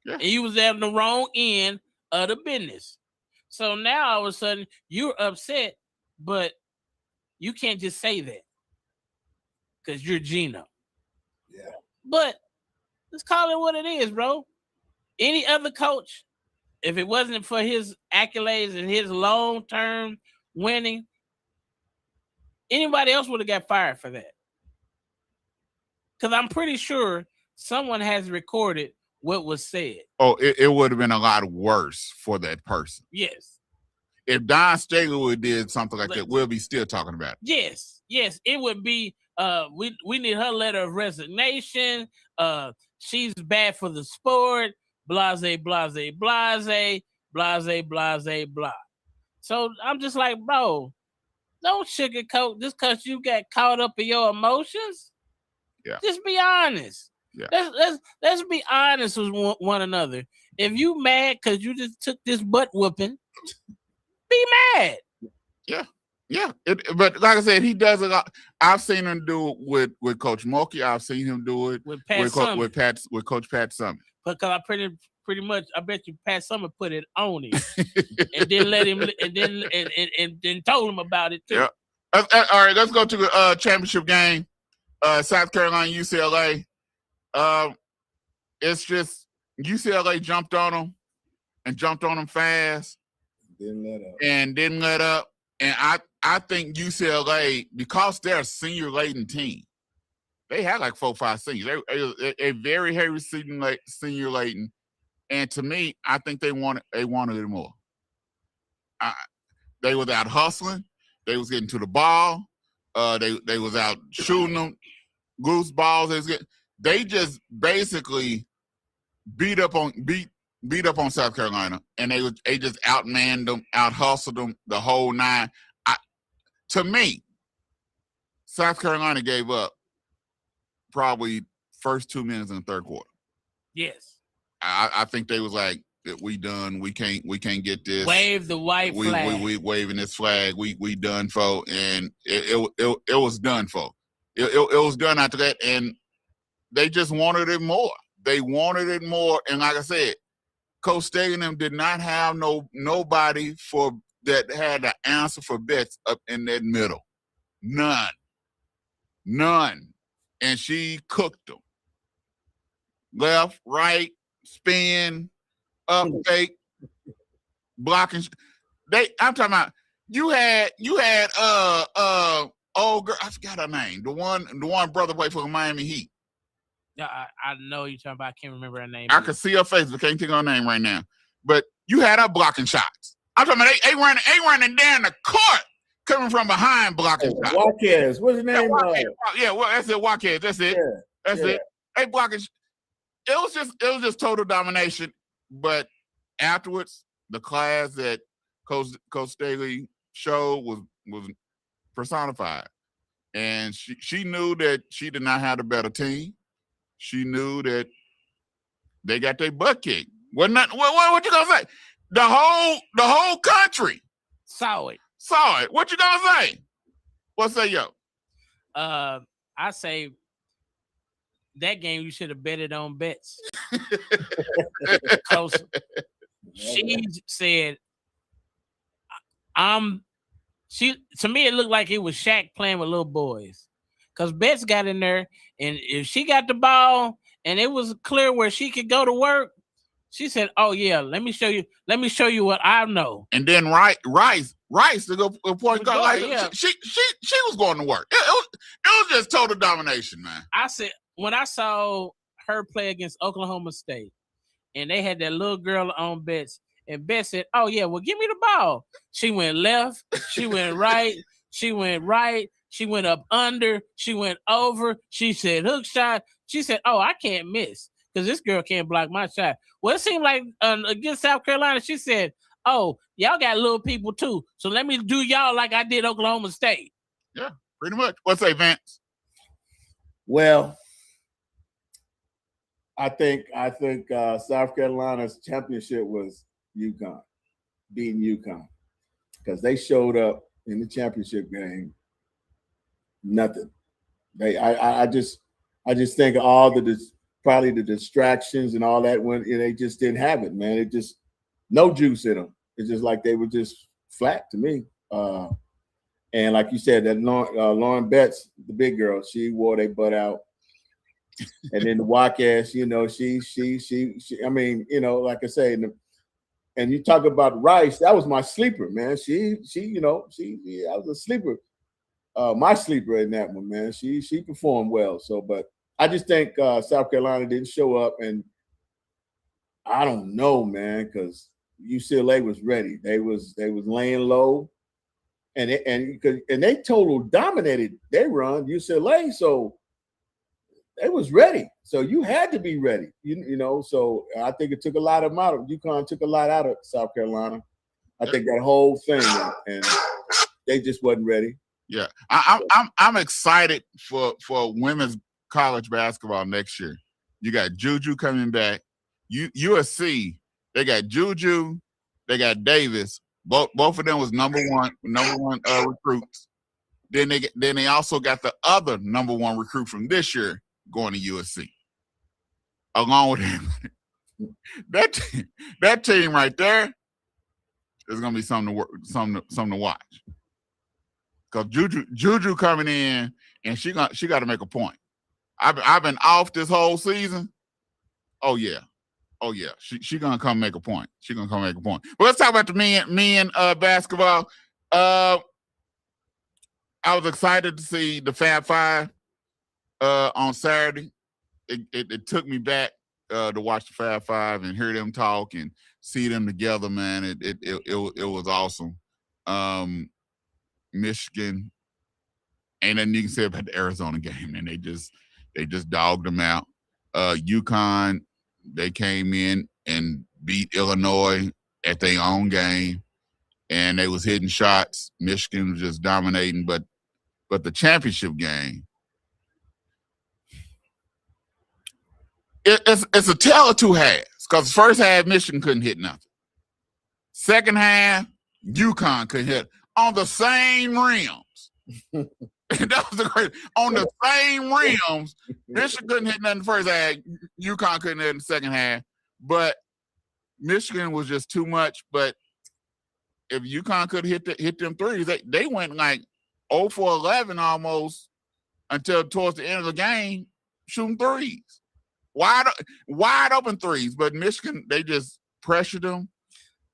Yeah. And you was at the wrong end of the business. So now all of a sudden you're upset, but you can't just say that because you're Gino. Yeah. But let's call it what it is, bro. Any other coach, if it wasn't for his accolades and his long-term winning, anybody else would have got fired for that. Because I'm pretty sure someone has recorded what was said. Oh, it would have been a lot worse for that person. Yes. If Don Staley would have did something like that, we'll be still talking about it. Yes. It would be, we need her letter of resignation. She's bad for the sport. Blase, blase, blase, blase, blase, blah. So I'm just like, bro, don't sugarcoat just because you got caught up in your emotions. Yeah. Just be honest. Yeah. Let's be honest with one another. If you mad because you just took this butt whooping, be mad. Yeah. But like I said, he does a lot. I've seen him do it with Coach Mulkey. I've seen him do it with Coach Pat Summitt. Because I pretty much, I bet you Pat Summitt put it on him and then let him and then told him about it too. Yeah. All right, let's go to the championship game. South Carolina, UCLA. It's just UCLA jumped on them fast. Didn't let up. And I think UCLA, because they're a senior laden team, they had like 4 or 5 seniors. They very heavy senior laden. And to me, I think they wanted it more. They was out hustling. They was getting to the ball. They was out shooting them loose balls. They just basically beat up on South Carolina, and they just outmanned them, out hustled them the whole 9. To me, South Carolina gave up probably first 2 minutes in the third quarter. Yes. I think they was like, we done. We can't get this. Wave the white flag. We waving this flag. We done for, and it was done for. It was done after that, and they just wanted it more. They wanted it more, and like I said, Coach Staley and them did not have nobody for that had the answer for bets up in that middle. None. And she cooked them. left, right, spin, up, fake, blocking. I'm talking about you had old girl, I forgot her name. The one brother played for the Miami Heat. Yeah, I know you're talking about. I can't remember her name. I can see her face, but can't think of her name right now. But you had her blocking shots. I'm talking about they running down the court, coming from behind blocking shots. Watkins, what's his name? Yeah, well, that's it. Watkins, that's it. Yeah, That's it. They blocking. It was just total domination. But afterwards, the class that Coach Staley showed was personified, and she knew that she did not have a better team. She knew that they got their butt kicked. What you gonna say? The whole country saw it. What you gonna say? What say yo? I say that game you should have betted on bets. Because she said, to me it looked like it was Shaq playing with little boys. Because Bets got in there, and if she got the ball and it was clear where she could go to work, she said, "Oh yeah, let me show you what I know." And then Rice, the point guard, like, yeah. she was going to work. It was just total domination, man. I said when I saw her play against Oklahoma State, and they had that little girl on Bets, and Bets said, "Oh yeah, well give me the ball." She went left, she went right, she went right. She went up under. She went over. She said hook shot. She said, "Oh, I can't miss because this girl can't block my shot." Well, it seemed like against South Carolina, she said, "Oh, y'all got little people too. So let me do y'all like I did Oklahoma State." Yeah, pretty much. What say, Vance? Well, I think South Carolina's championship was UConn, beating UConn, because they showed up in the championship game. Nothing. I just think all probably the distractions and all that when they just didn't have it, man. It just no juice in them. It's just like they were just flat to me. And like you said, that Lauren Betts, the big girl, she wore their butt out. And then the Watkins, she. I mean, like I say, and you talk about Rice, that was my sleeper, man. She I was a sleeper. My sleeper in that one, man. She performed well. So, but I just think South Carolina didn't show up, and I don't know, man, because UCLA was ready. They was laying low, and they total dominated their run, UCLA. So they was ready. So you had to be ready, So I think it took a lot of them out. UConn took a lot out of South Carolina. I think that whole thing, and they just wasn't ready. Yeah, I'm excited for women's college basketball next year. You got Juju coming back. USC, they got Juju, they got Davis. Both of them was number one recruits. Then they also got the other number one recruit from this year going to USC. Along with him, that team right there is gonna be something to watch. Because Juju coming in, and she got to make a point. I've been off this whole season. Oh yeah. She gonna come make a point. But let's talk about the men basketball. I was excited to see the Fab Five on Saturday. It took me back to watch the Fab Five and hear them talk and see them together. Man, it was awesome. Michigan, ain't nothing you can say about the Arizona game, and they just dogged them out. UConn, they came in and beat Illinois at their own game, and they was hitting shots. Michigan was just dominating, but the championship game, it's a tale of two halves. Because first half, Michigan couldn't hit nothing. Second half, UConn couldn't hit on the same rims. That was the great. On the same rims, Michigan couldn't hit nothing in the first half. UConn couldn't hit in the second half. But Michigan was just too much. But if UConn could hit them threes, they went like 0 for 11 almost until towards the end of the game shooting threes. wide open threes, but Michigan, they just pressured them.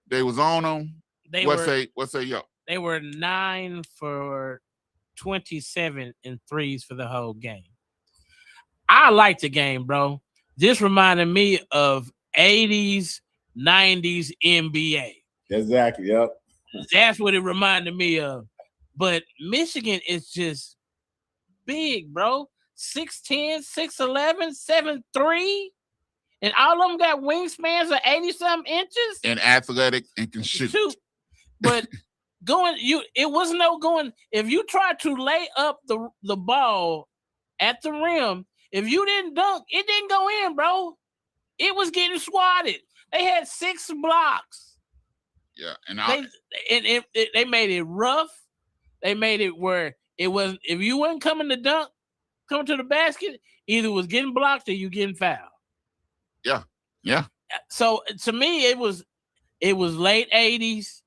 They was on them. What's say yo? They were 9 for 27 in threes for the whole game. I like the game, bro. This reminded me of 80s, 90s NBA. Exactly. Yep. That's what it reminded me of. But Michigan is just big, bro. 6'10", 6'11", 7'3", and all of them got wingspans of 80-something inches. And athletic and can shoot. But it wasn't no going. If you tried to lay up the ball at the rim, if you didn't dunk, it didn't go in, bro. It was getting swatted. They had 6 blocks. Yeah, and they made it rough. They made it where it wasn't. If you wasn't coming to the basket, either was getting blocked or you getting fouled. Yeah. So to me, it was late 80s,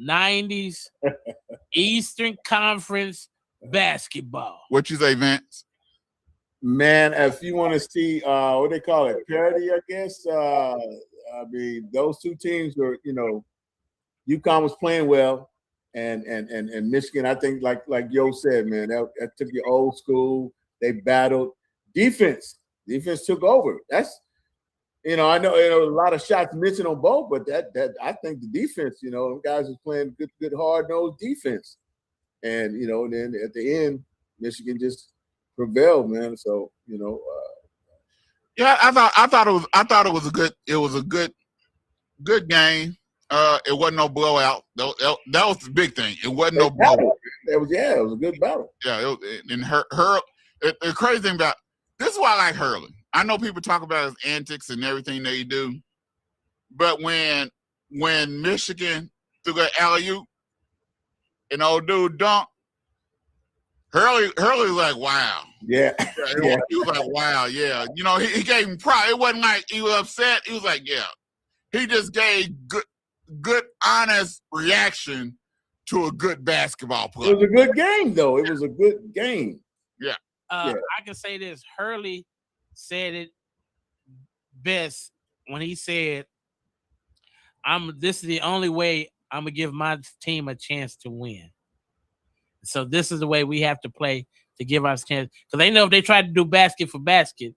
90s, Eastern Conference basketball. What you say, Vince? Man, if you want to see what they call it, parity, I guess. I mean, those two teams were, UConn was playing well, and Michigan, I think, like Yo said, man, that took you old school. They battled. Defense took over. That's, I know a lot of shots mentioned on both, but that I think the defense, them guys was playing good hard-nosed defense, and then at the end, Michigan just prevailed, man. So yeah, I thought it was a good game. It wasn't no blowout. That was the big thing. It wasn't no blowout. It was a good battle. Yeah, the crazy thing about this is why I like hurling. I know people talk about his antics and everything that he do, but when Michigan threw the alley-oop and old dude dunked, Hurley was like, wow. Yeah. He was like, wow, yeah. He gave him pride. It wasn't like he was upset. He was like, yeah. He just gave good, honest reaction to a good basketball player. It was a good game, though. It was a good game. Yeah. I can say this. Hurley said it best when he said, this is the only way I'm going to give my team a chance to win. So this is the way we have to play to give us a chance. Because they know if they try to do basket for basket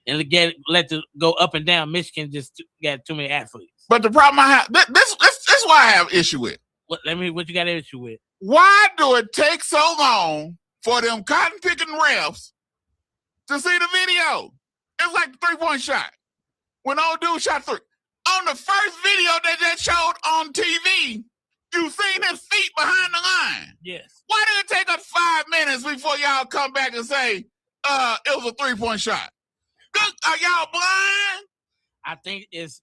and let it go up and down, Michigan just got too many athletes. But the problem I have, this is what I have issue with. What you got an issue with? Why do it take so long for them cotton picking refs to see the video? It's like the 3-point shot. When old dude shot 3. On the first video that showed on TV, you seen his feet behind the line. Yes. Why did it take us 5 minutes before y'all come back and say it was a 3-point shot? Are y'all blind? I think it's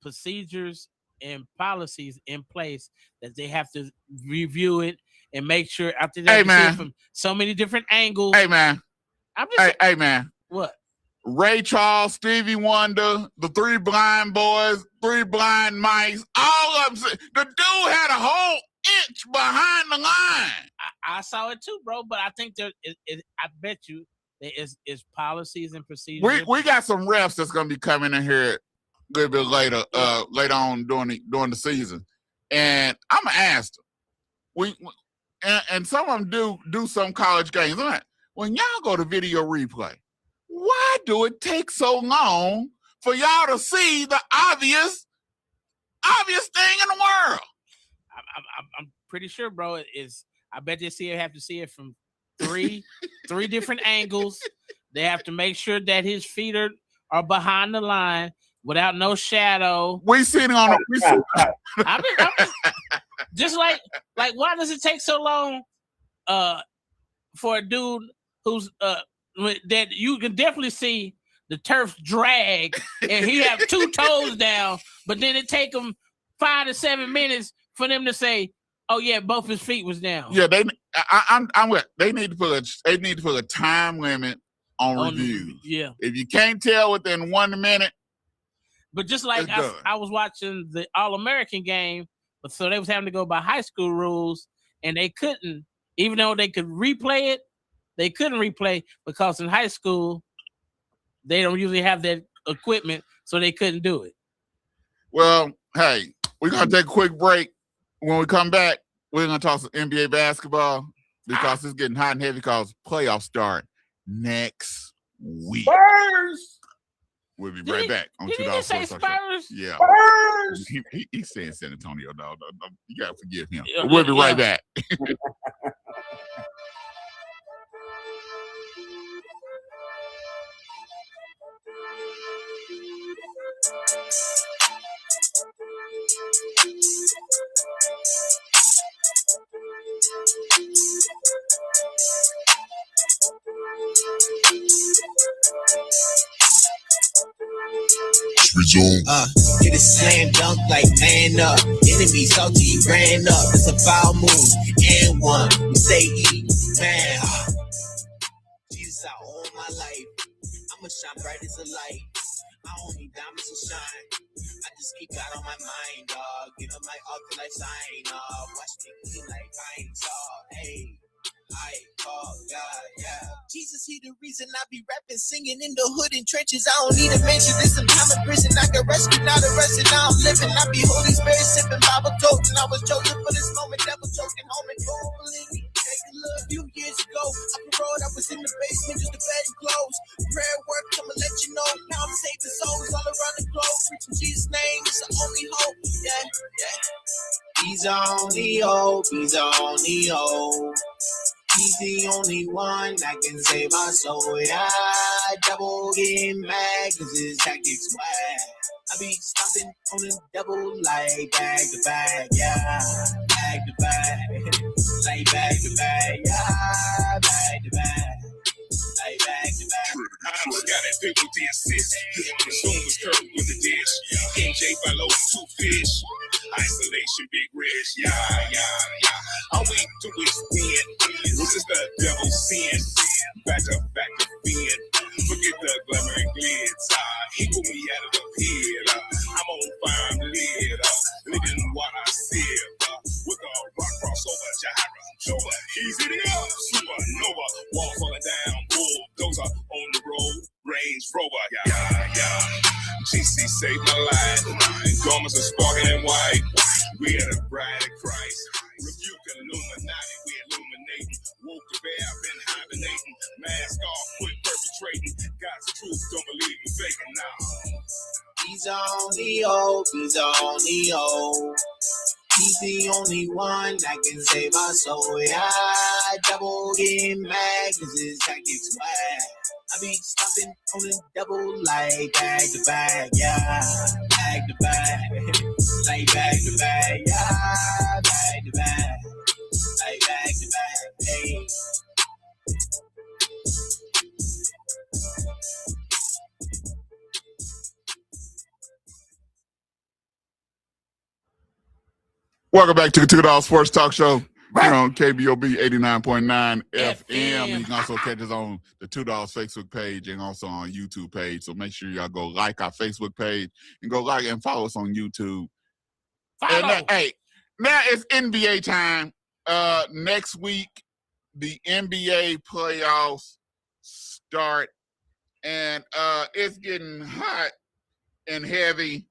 procedures and policies in place that they have to review it and make sure after they see it from so many different angles. Hey man. Hey man. What? Ray Charles, Stevie Wonder, the 3 Blind Boys, 3 Blind Mice, all of them. The dude had a whole inch behind the line. I saw it too, bro. But I think I bet you there is policies and procedures. We got some refs that's gonna be coming in here a little bit later on during the season, and I'm gonna ask them. And some of them do some college games. I'm like, when y'all go to video replay, why do it take so long for y'all to see the obvious thing in the world? I'm pretty sure, bro. I bet they have to see it from three different angles. They have to make sure that his feet are behind the line without no shadow. We seen it on I'm just like why does it take so long for a dude who's that you can definitely see the turf drag and he have 2 toes down, but then it take him 5 to 7 minutes for them to say, oh yeah, both his feet was down. Yeah, they need to put a time limit on reviews. Yeah. If you can't tell within 1 minute. But just like I was watching the All-American game, but so they was having to go by high school rules, and they couldn't, even though they could replay it, they couldn't replay because in high school they don't usually have that equipment, so they couldn't do it. Well, hey, we're gonna take a quick break. When we come back, we're gonna talk some NBA basketball because it's getting hot and heavy because playoffs start next week. Spurs. We'll be right back on Did he $2 just say Sports Talk Show. Spurs? Yeah. Spurs. He's saying San Antonio, dog. You gotta forgive him. Yeah, But we'll be right yeah. back. Resume. Hit a slam dunk like man up. Enemy salty, you ran up. It's a foul move. And one. We say E. Man. Jesus out all my life. I'ma shine bright as a light. I don't need diamonds to shine. I just keep God on my mind, dog. Give him my all till I sign, dog. Watch me clean like pine saw. Hey. I call God, yeah. Jesus, he the reason I be rapping, singing in the hood and trenches. I don't need a mention. This some time in prison. I got rescued, not arrested. Now I'm living. I be Holy Spirit sipping Bible token. I was chosen for this moment. Devil choking home and don't believe me. Take a look. A few years ago, I paroled. I was in the basement, just a bed and clothes. Prayer work, I'ma let you know. Now I'm saving souls all around the globe. Preaching Jesus' name, it's the only hope. Yeah, yeah. He's only hope. He's only hope. He's the only one that can save my soul. Yeah, double getting mad cause his tactics whack. I be stomping on the double like bag to bag. Yeah, bag to bag. Like bag to bag. Yeah, bag to bag. Like bag to bag. I got that paper with the assist. The show was curved with the dish. King J follow two fish. Isolation, big rich. Yeah. All we do is win. This is the devil's sin. Back to fin. Forget the glamour and glitz. He pulled me out of the pit. I'm on fire, I'm lit. Living what I said. With a rock crossover, Jahara. Showa, easy to go. Supernova. Wall falling down. Bulldozer on the road. Range Rover. Yeah. GC saved my life. Garments are sparkling white. We are the bride of Christ. Rebuke Illuminati. We illuminating. Woke the bear, been hibernating. Mask off, quit perpetrating. God's truth, don't believe in faking now. He's only hope. He's only hope. He's the only one that can save my soul. Yeah, double getting mad cause his tactics whack. I be stomping on the double like bag to bag. Yeah, bag to bag. Like bag to bag. Yeah, bag to bag. Like bag to bag. Hey. Welcome back to the $2 Sports Talk Show here on KBOB 89.9 FM. You can also catch us on the $2 Facebook page and also on YouTube page. So make sure y'all go like our Facebook page and go like and follow us on YouTube. And now it's NBA time. Next week, the NBA playoffs start, and it's getting hot and heavy.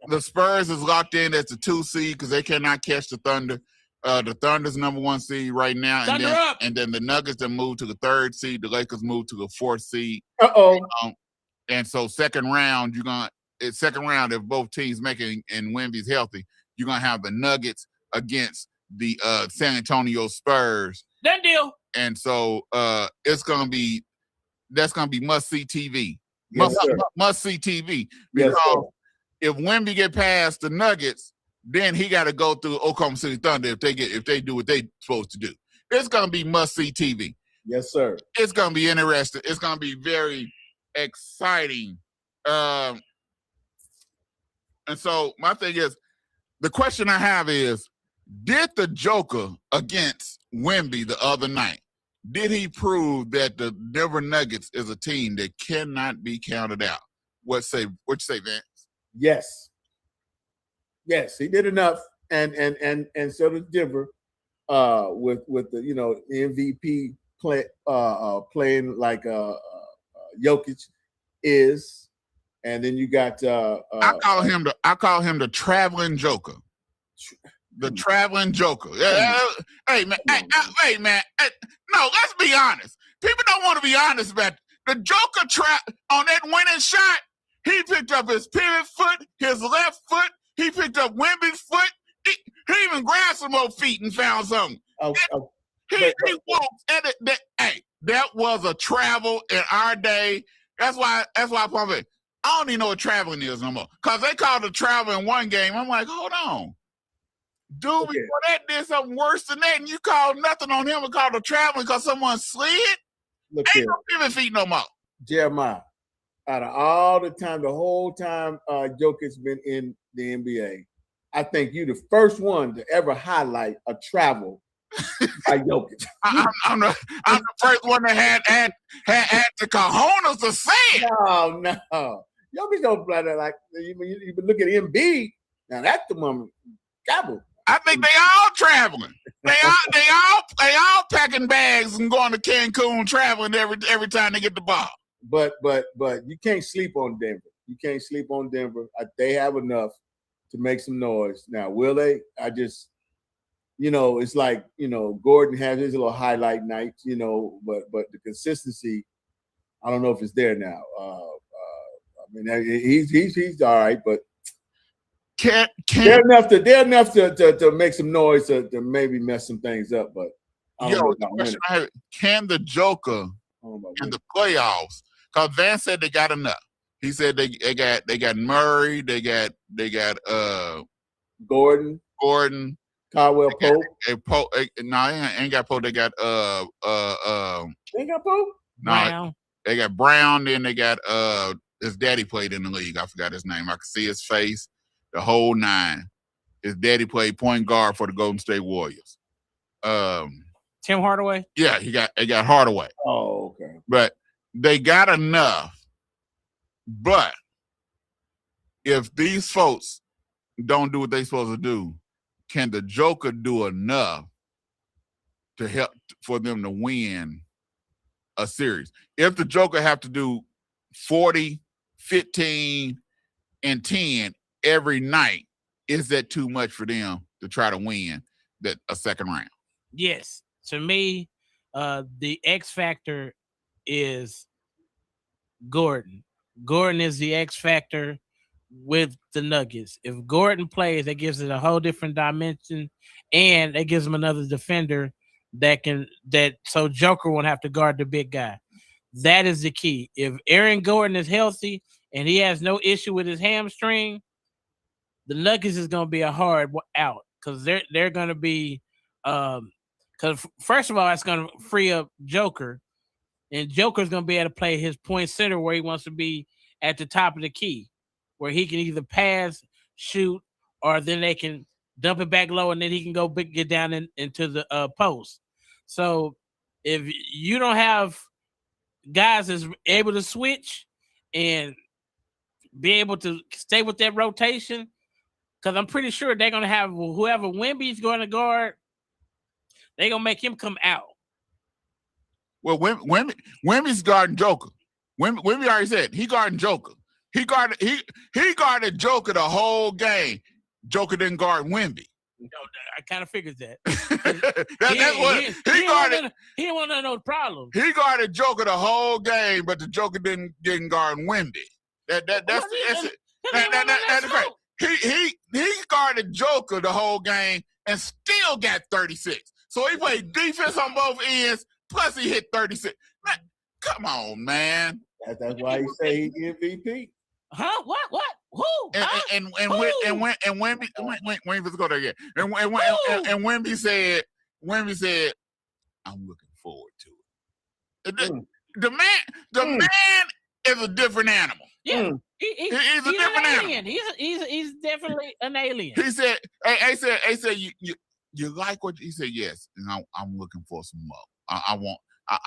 The Spurs is locked in as the 2 seed because they cannot catch the Thunder. The Thunder's number 1 seed right now, and then the Nuggets that move to the 3rd seed. The Lakers move to the 4th seed. And so second round, if both teams make it and Wemby's healthy, you're gonna have the Nuggets against the San Antonio Spurs. That deal. And so that's gonna be must see TV. Must see TV because if Wemby get past the Nuggets, then he got to go through Oklahoma City Thunder if they do what they supposed to do. It's gonna be must see TV. Yes, sir. It's gonna be interesting. It's gonna be very exciting. And so my thing is, the question I have is, did the Joker against Wemby the other night, did he prove that the Denver Nuggets is a team that cannot be counted out? What you say, Vance? Yes, he did enough, and so did Denver with the MVP playing like Jokic is, and then you got I call him the traveling joker. The traveling joker. Hey man, hey man. No, let's be honest. People don't want to be honest about it. The Joker on that winning shot. He picked up his pivot foot, his left foot. He picked up Wemby's foot. He even grabbed some more feet and found something. He walked at it. Hey, that was a travel in our day. That's why I pump it. I don't even know what traveling is no more. Because they called it travel in one game. I'm like, hold on. Dude, before that did something worse than that, and you called nothing on him and called it traveling because someone slid? Ain't no pivot feet no more. Jeremiah, out of all the time, the whole time Jokic's been in the NBA, I think you the first one to ever highlight a travel by Jokic. I'm the first one that had the cojones to say it. No. Jokic don't play that like you look at Embiid. Now that's the moment. Gobble. I think they all traveling. They all packing bags and going to Cancun traveling every time they get the ball. But you can't sleep on Denver. You can't sleep on Denver. They have enough to make some noise. Now, will they? I just, it's like, Gordon has his little highlight nights, but the consistency, I don't know if it's there now. I mean, he's all right, but they're enough to make some noise to maybe mess some things up. But can the Joker in the playoffs? Because Van said they got enough. He said they got Murray, they got Gordon, Caldwell Pope. No, ain't got Pope. They got ain't got Pope. Brown. They got Brown. Then they got his daddy played in the league. I forgot his name. I could see his face. The whole nine. His daddy played point guard for the Golden State Warriors. Tim Hardaway? Yeah, they got Hardaway. Oh, okay. But they got enough. But if these folks don't do what they're supposed to do, can the Joker do enough to help for them to win a series? If the Joker have to do 40, 15, and 10 every night, is that too much for them to try to win a second round? Yes. To me, the X factor is Gordon. Gordon is the X factor with the Nuggets. If Gordon plays, that gives it a whole different dimension, and it gives him another defender so Joker won't have to guard the big guy. That is the key. If Aaron Gordon is healthy and he has no issue with his hamstring, the Nuggets is going to be a hard out because they're going to be because first of all, it's going to free up Joker, and Joker's going to be able to play his point center where he wants to be at the top of the key, where he can either pass, shoot, or then they can dump it back low and then he can go get down into the post. So if you don't have guys that's able to switch and be able to stay with that rotation, because I'm pretty sure they're going to have whoever Wemby's going to guard, they're going to make him come out. Well, Wemby's guarding Joker. Wemby already said he guarding Joker. He guarded Joker the whole game. Joker didn't guard Wemby. No, I kind of figured that. That's what he guarded. He didn't want to know the problem. He guarded Joker the whole game, but the Joker didn't guard Wemby. That's it. That's great. He guarded Joker the whole game and still got 36. So he played defense on both ends, plus he hit 36. Man, come on, man. That's why he say he MVP. Huh? What? Who? And Wemby, let's go there again. And Wemby said, I'm looking forward to it. The man is a different animal. Yeah. He's a different animal. He's definitely an alien. He said, I said, you like what he said? Yes, and I'm looking for some more.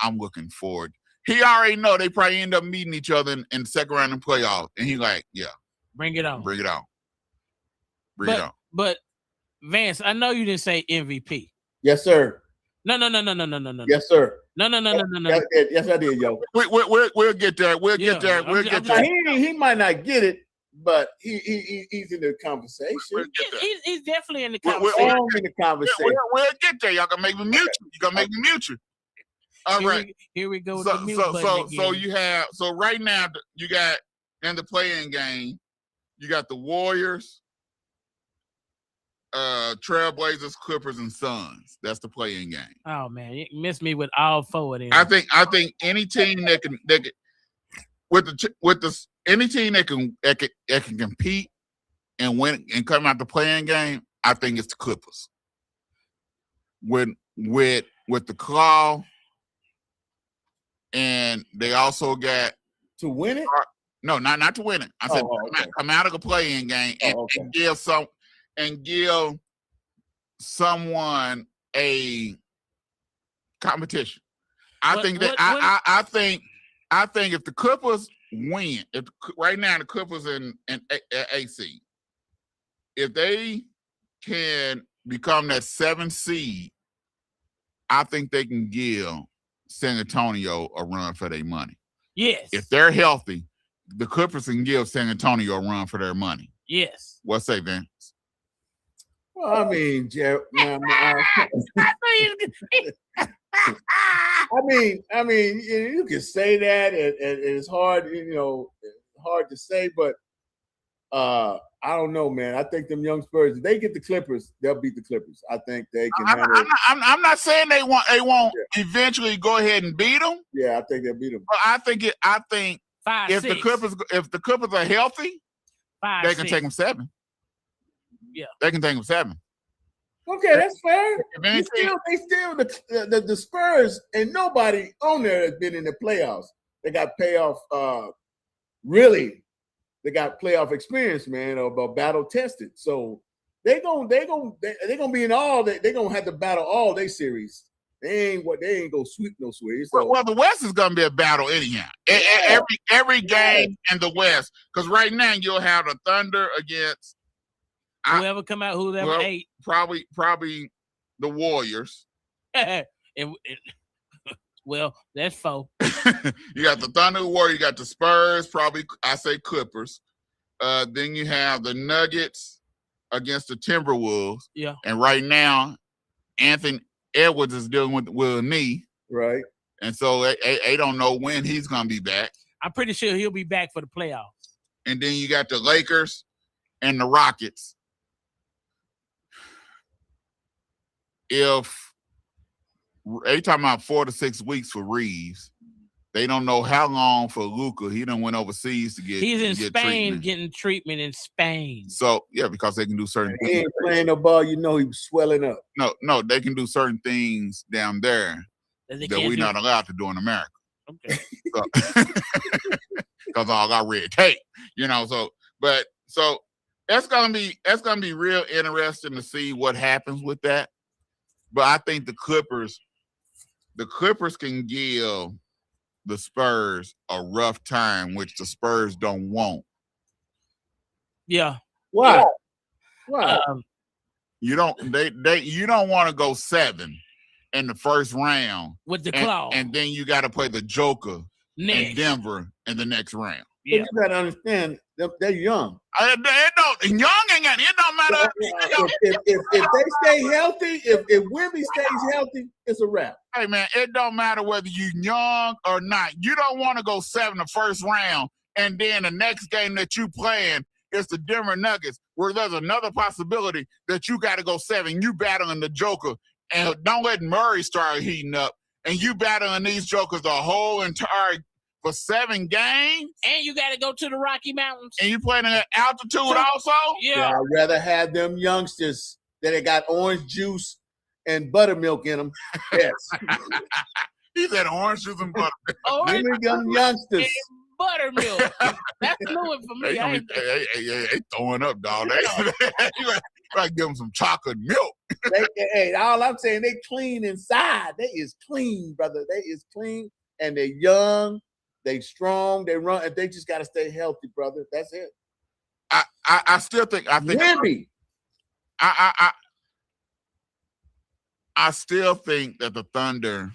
I'm looking forward. He already know they probably end up meeting each other in the second round of playoffs, and he like, yeah, bring it on. Bring it on. But Vance, I know you didn't say MVP. Yes, sir. No. Yes, sir. No. Yes, I did, yo. We'll get there. We'll get there. We'll get there. He might not get it, but he's in the conversation. We'll get there. He's definitely in the We're conversation. all in the conversation. We'll get there. Y'all gonna make me mute you. You gonna make me mute you. All right. Here we go. With the mute button So again. you have right now you got in the playing game, you got the Warriors, Trailblazers, Clippers, and Suns. That's the playing game. Oh man, you missed me with all four of them. I think any team that can any team that can compete and win and come out the playing game, I think it's the Clippers. With the claw, and they also got to win it. No, not to win it. I said come out of the playing game and give someone a competition. I think if the Clippers win, right now the Clippers and AC, if they can become that 7th seed, I think they can give San Antonio a run for their money. Yes. If they're healthy, the Clippers can give San Antonio a run for their money. Yes. What say, Vince? Well, I mean, Jeff, I mean, you can say that, and it's hard, hard to say, but I don't know, man. I think them young Spurs, if they get the Clippers, they'll beat the Clippers. I think they can. I'm not saying they won't eventually go ahead and beat them. Yeah, I think they'll beat them. But I think if the Clippers are healthy, they can take them 7. Yeah, they can take them 7. Okay, that's fair. They still the Spurs, and nobody on there has been in the playoffs. They got payoff. Really, they got playoff experience, man, or battle tested. So they're gonna be in all. They're gonna have to battle all their series. They ain't gonna sweep no series. So. Well, the West is gonna be a battle anyhow. Every game in the West, because right now you'll have the Thunder against. Whoever come out, whoever ate. Probably the Warriors. Well, that's 4. You got the Thunder, Warriors. You got the Spurs. Probably I say Clippers. Then you have the Nuggets against the Timberwolves. Yeah. And right now, Anthony Edwards is dealing with a knee. Right. And so they don't know when he's gonna be back. I'm pretty sure he'll be back for the playoffs. And then you got the Lakers and the Rockets. If they talking about 4 to 6 weeks for Reeves, they don't know how long for Luka. He done went overseas to get. He's in Spain treatment. getting treatment in Spain. So yeah, because they can do certain. He ain't playing no ball. He was swelling up. No, they can do certain things down there that we're not allowed to do in America. Okay. Because all got red tape, So that's gonna be real interesting to see what happens with that. But I think the Clippers can give the Spurs a rough time, which the Spurs don't want. Yeah. Why? Why? You don't want to go 7 in the first round with the claw, and then you got to play the Joker in Denver in the next round. Yeah. You got to understand they're young. Young ain't got it. Don't matter. If they stay healthy, if Wemby stays healthy, it's a wrap. Hey man, it don't matter whether you're young or not. You don't want to go 7 the first round, and then the next game that you playing is the Denver Nuggets, where there's another possibility that you got to go 7. You battling the Joker, and don't let Murray start heating up, and you battling these Jokers the whole entire. For 7 games, and you got to go to the Rocky Mountains, and you playing at altitude also. Yeah, I'd rather have them youngsters that they got orange juice and buttermilk in them. Yes, he said orange juice and buttermilk. Give me them youngsters. Buttermilk. That's new for me. They throwing up, dog. You gotta give them some chocolate milk. Hey, all I'm saying, they clean inside. They is clean, brother. They is clean, and they're young. They strong, they run, and they just got to stay healthy, brother. That's it. I still think Wemby. I still think that the Thunder,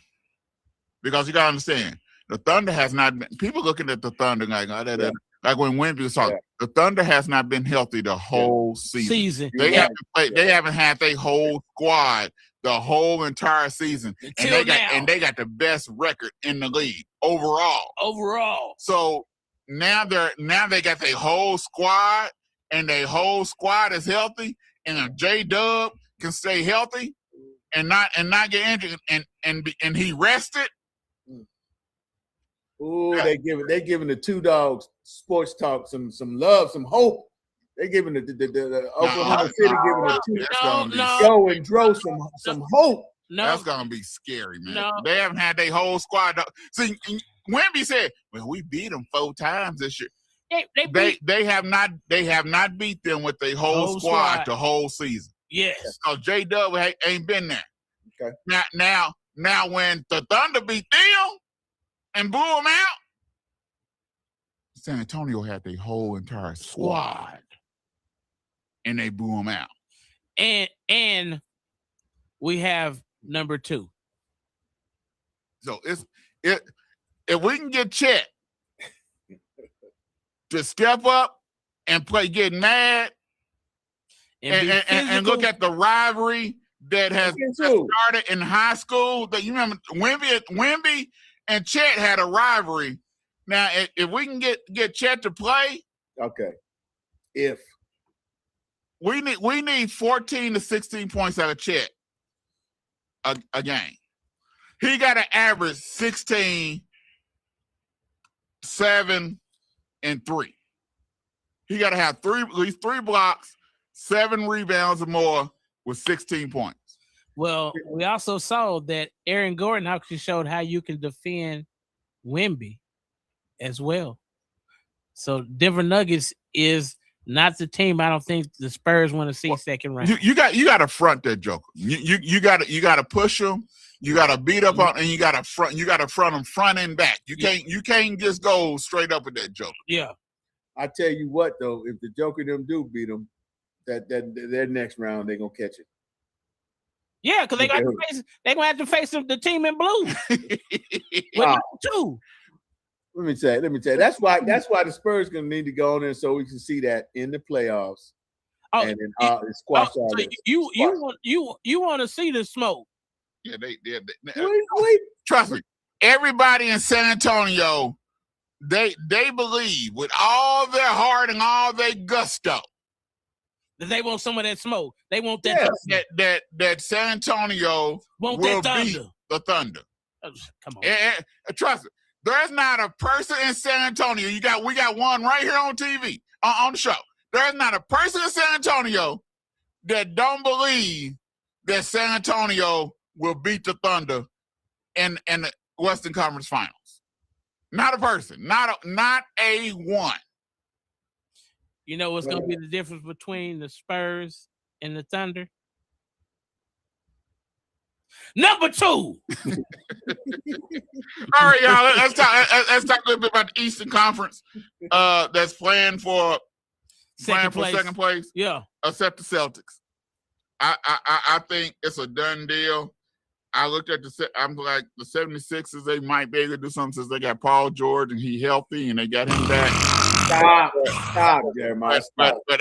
because you gotta understand, the Thunder has not been. People looking at the Thunder like like when Wemby was talking. The Thunder has not been healthy the whole season. They haven't played. They haven't had their whole squad the whole entire season, and they got the best record in the league overall. So now they got their whole squad, and their whole squad is healthy, and if J-Dub can stay healthy and not get injured and he rested. Ooh, they giving the Two Dogs Sports Talk some love, some hope. They giving the Oklahoma City giving the Joe and Dro some hope. No, that's gonna be scary, man. No. They haven't had their whole squad. See, Wemby said, "Well, we beat them 4 times this year." They have not beat them with their whole squad the whole season. Yes, because J-Dub ain't been there. Okay. Now when the Thunder beat them and blew them out, San Antonio had their whole entire squad, and they blew them out. And we have number 2. So if we can get Chet to step up and play, getting mad, and look at the rivalry that has started in high school. That you remember, Wemby and Chet had a rivalry. Now, if we can get Chet to play, okay. If we need 14 to 16 points out of Chet a game. He got to average 16, 7, and 3. He got to have at least 3 blocks, 7 rebounds or more with 16 points. Well, we also saw that Aaron Gordon actually showed how you can defend Wemby as well. So Denver Nuggets is not the team I don't think the Spurs want to see second round. You got to front that joker. You got to push him. You got to beat up on, and you got to front him front and back. You can't just go straight up with that joker. Yeah. I tell you what though, if the Joker them do beat them, that their next round they're gonna catch it. Yeah, because they're gonna have to face the team in blue. Two. Let me tell you. That's why the Spurs gonna need to go on there so we can see that in the playoffs. And then squash all so this. You want to see the smoke? Yeah, they wait. Trust me. Everybody in San Antonio, they believe with all their heart and all their gusto that they want some of that smoke. They want that that San Antonio will beat the Thunder. Come on. Trust me. There's not a person in San Antonio. We got one right here on TV on the show. There's not a person in San Antonio that don't believe that San Antonio will beat the Thunder in the Western Conference Finals. Not a person. Not a one. You know what's going to be the difference between the Spurs and the Thunder? Number 2. All right, y'all. Let's talk a little bit about the Eastern Conference. That's playing for second place. Yeah, except the Celtics. I think it's a done deal. I looked at I'm like the 76ers. They might be able to do something since they got Paul George and he healthy and they got him back. Stop, Jeremiah. But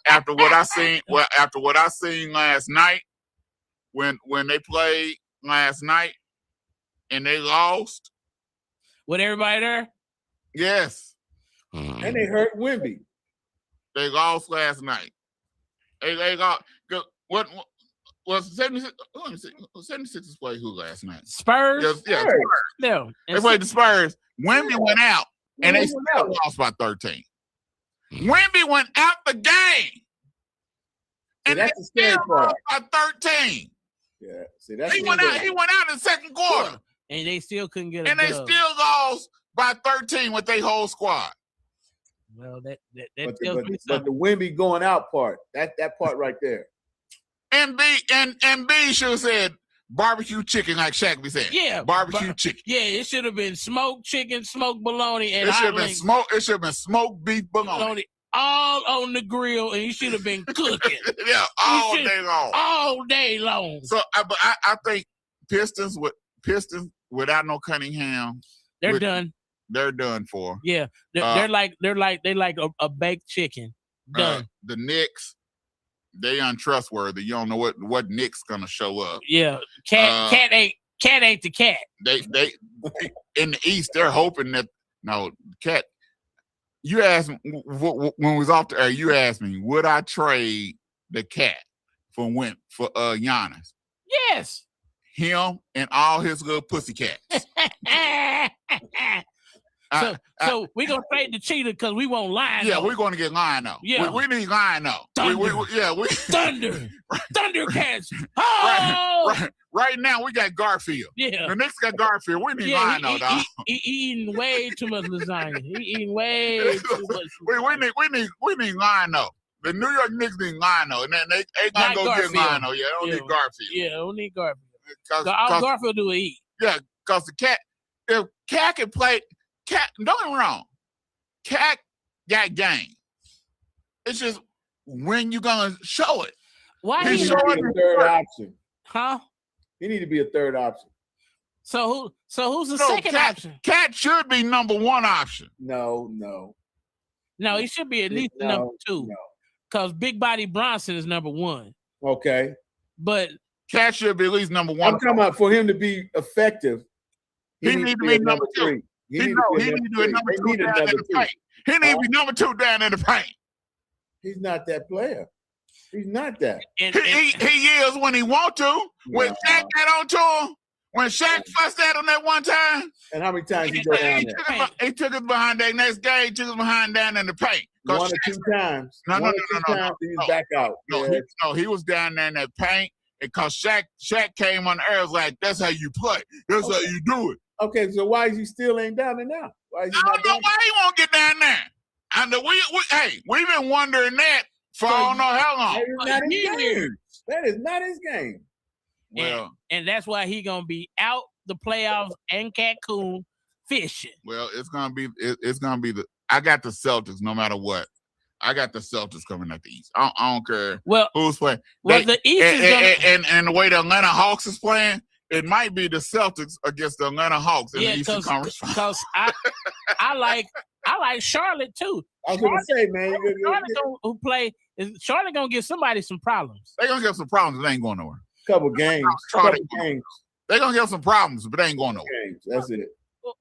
after what I seen last night, when they played last night and they lost, with everybody there, yes, and they hurt Wemby. They lost last night. They got what was 76? 76ers played who last night? Spurs. Yeah, Spurs. Spurs. No, they played the Spurs. Wemby went out, and they still lost by 13. Wemby went out the game, and that's the scary part. By 13. Yeah, see that's he went out in the second quarter, and they still couldn't get. And they still lost by 13 with their whole squad. Well, but the Wemby going out part, that part right there. And B should have said barbecue chicken, like Shaq be saying. Yeah, barbecue chicken. Yeah, it should have been smoked chicken, smoked bologna, and it should have been smoked beef bologna. all on the grill, and he should have been cooking. Yeah, all day long. All day long. So, but I think Pistons without no Cunningham, They're done. They're done for. Yeah, they're like a baked chicken. Done. The Knicks, they untrustworthy. You don't know what Knicks gonna show up. Yeah, cat ain't the cat. They in the East, they're hoping that cat. You asked me when we was off the air. You asked me, would I trade the cat for Giannis? Yes. Him and all his little pussycats. So we're gonna trade the cheetah because we want Lion. Yeah, we're gonna get Lion though. Yeah, we need Lion though. Thunder, Thundercats. Oh! Right now we got Garfield. Yeah, the Knicks got Garfield. We need Lion though, dog. He eating way too much lasagna. He eating way too much. We need Lion though. The New York Knicks need Lion though, and then they gonna go get Lion though. Yeah, they don't need Garfield. Yeah, don't need Garfield. All Garfield do is eat. Yeah, because the cat, if Cat can play. Cat, don't get me wrong. Cat got game. It's just when you gonna show it. Why he showing a third option? Huh? He need to be a third option. So who's the second option? Cat should be number one option. No, he should be at least number two. Because Big Body Bronson is number one. Okay. But Cat should be at least number one. I'm talking about for him to be effective. He need to be number two. He need to be number two down in the paint. He need to be number two down in the paint. He's not that player. He's not that. He is when he want to. When Shaq got on to him, when Shaq fussed at him that one time. And how many times he go down there? He took us behind that next game. He took us behind down in the paint. One or two times. No. He's back out. He was down there in that paint. Because Shaq came on the air, was like, that's how you play. That's how you do it. Okay, so why is he still ain't down there now? Why is he I don't know why he won't get down there. And we've been wondering that for I don't know how long. That is not his game. Well, and that's why he gonna be out the playoffs and Cancun fishing. Well, it's gonna be I got the Celtics no matter what. I got the Celtics coming out the East. I don't care who's playing. The East is and the way the Atlanta Hawks is playing, it might be the Celtics against the Atlanta Hawks in the Eastern Conference. Because I like Charlotte too. I was gonna say, man, Charlotte gonna give somebody some problems. They're gonna give some problems, but they ain't going nowhere. Couple games. They're gonna give some problems, but they ain't going nowhere. Games. That's it.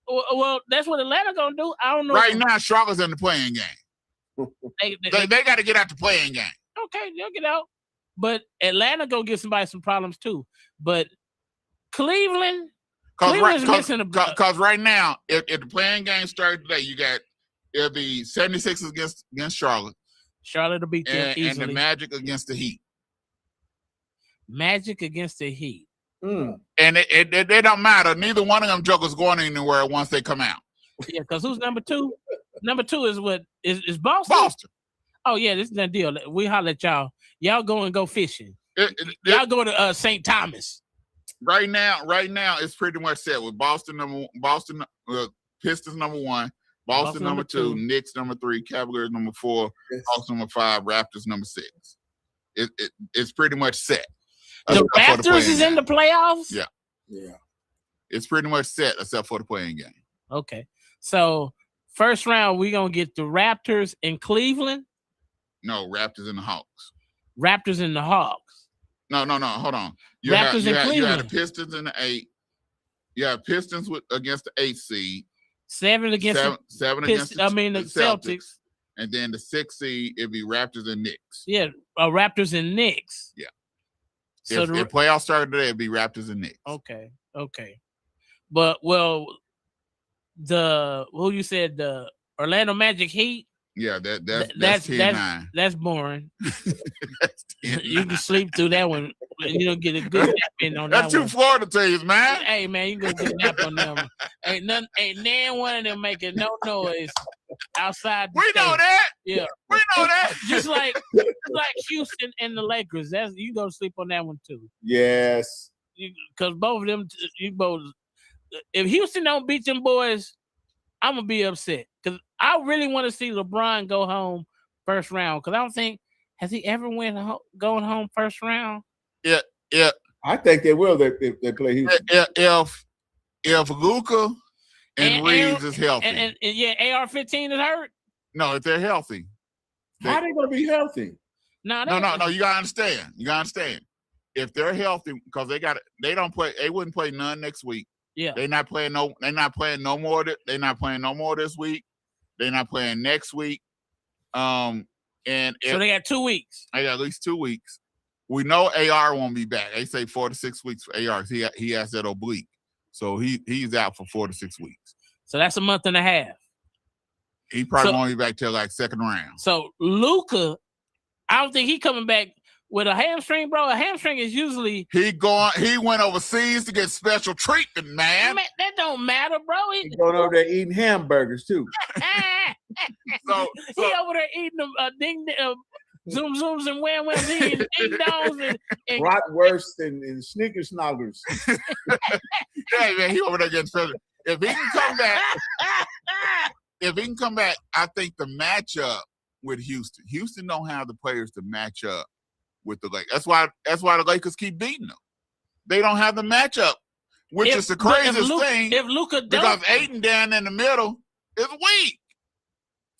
Well, that's what Atlanta gonna do. I don't know. Right now, Charlotte's in the playing game. They got to get out the playing game. Okay, they'll get out. But Atlanta gonna give somebody some problems too. But Cleveland's missing a because right now, if the playing game starts today, it'll be 76ers against Charlotte. Charlotte will beat them easily. And the Magic against the Heat. Magic against the Heat. And it don't matter. Neither one of them jokers going anywhere once they come out. Yeah, because who's number two? Number two is what is Boston. Boston. Oh yeah, this is that deal. We holler at y'all. Y'all go fishing. Y'all go to St. Thomas. Right now, it's pretty much set with Boston Pistons number one, Boston number two, Knicks number three, Cavaliers number four, Boston number five, Raptors number six. It's pretty much set. The Raptors is in the playoffs? Yeah. It's pretty much set except for the playing game. Okay. So first round, we're gonna get the Raptors in Cleveland. No, Raptors and the Hawks. Raptors and the Hawks. No. Hold on. You Raptors and Cleveland. You had the Pistons in the 8. You have Pistons against the 8th seed. Seven against the Celtics. And then the 6th seed, it'd be Raptors and Knicks. Yeah, Raptors and Knicks. Yeah. So if playoffs started today, it'd be Raptors and Knicks. Okay. But who you said, the Orlando Magic Heat? Yeah, that's 10-9. That's boring. You can sleep through that one. You don't get a good nap in on that. That's two Florida teams, man. Hey man, you can go get a nap on them. Ain't none one of them making no noise outside. We know that. Yeah, we know that. just like Houston and the Lakers. You go sleep on that one too. Yes. Because both of them, if Houston don't beat them boys, I'm gonna be upset because I really want to see LeBron go home first round? Because I don't think has he ever going home first round. Yeah. I think they will. They play Houston. If Luka and Reeves is healthy, and AR-15 is hurt. No, if they're healthy, how are they going to be healthy? No. You gotta understand. If they're healthy, because they don't play. They wouldn't play none next week. Yeah, they're not playing no more. They're not playing no more this week. They're not playing next week. So they got 2 weeks. They got at least 2 weeks. We know AR won't be back. They say 4 to 6 weeks for AR. He has that oblique, so he's out for 4 to 6 weeks. So that's a month and a half. He probably won't be back till like second round. So Luka, I don't think he coming back with a hamstring, bro. A hamstring is usually he went overseas to get special treatment, man. That don't matter, bro. He's going over there eating hamburgers too. so he over there eating ding zoom zooms and wham whams, eating ding dongs and bratwurst and snickers snoggers. Yeah, man, he over there getting special. If he can come back, I think the matchup with Houston don't have the players to match up with the Lakers. That's why the Lakers keep beating them. They don't have the matchup, which is the craziest thing. If Luka because Ayton down in the middle is weak.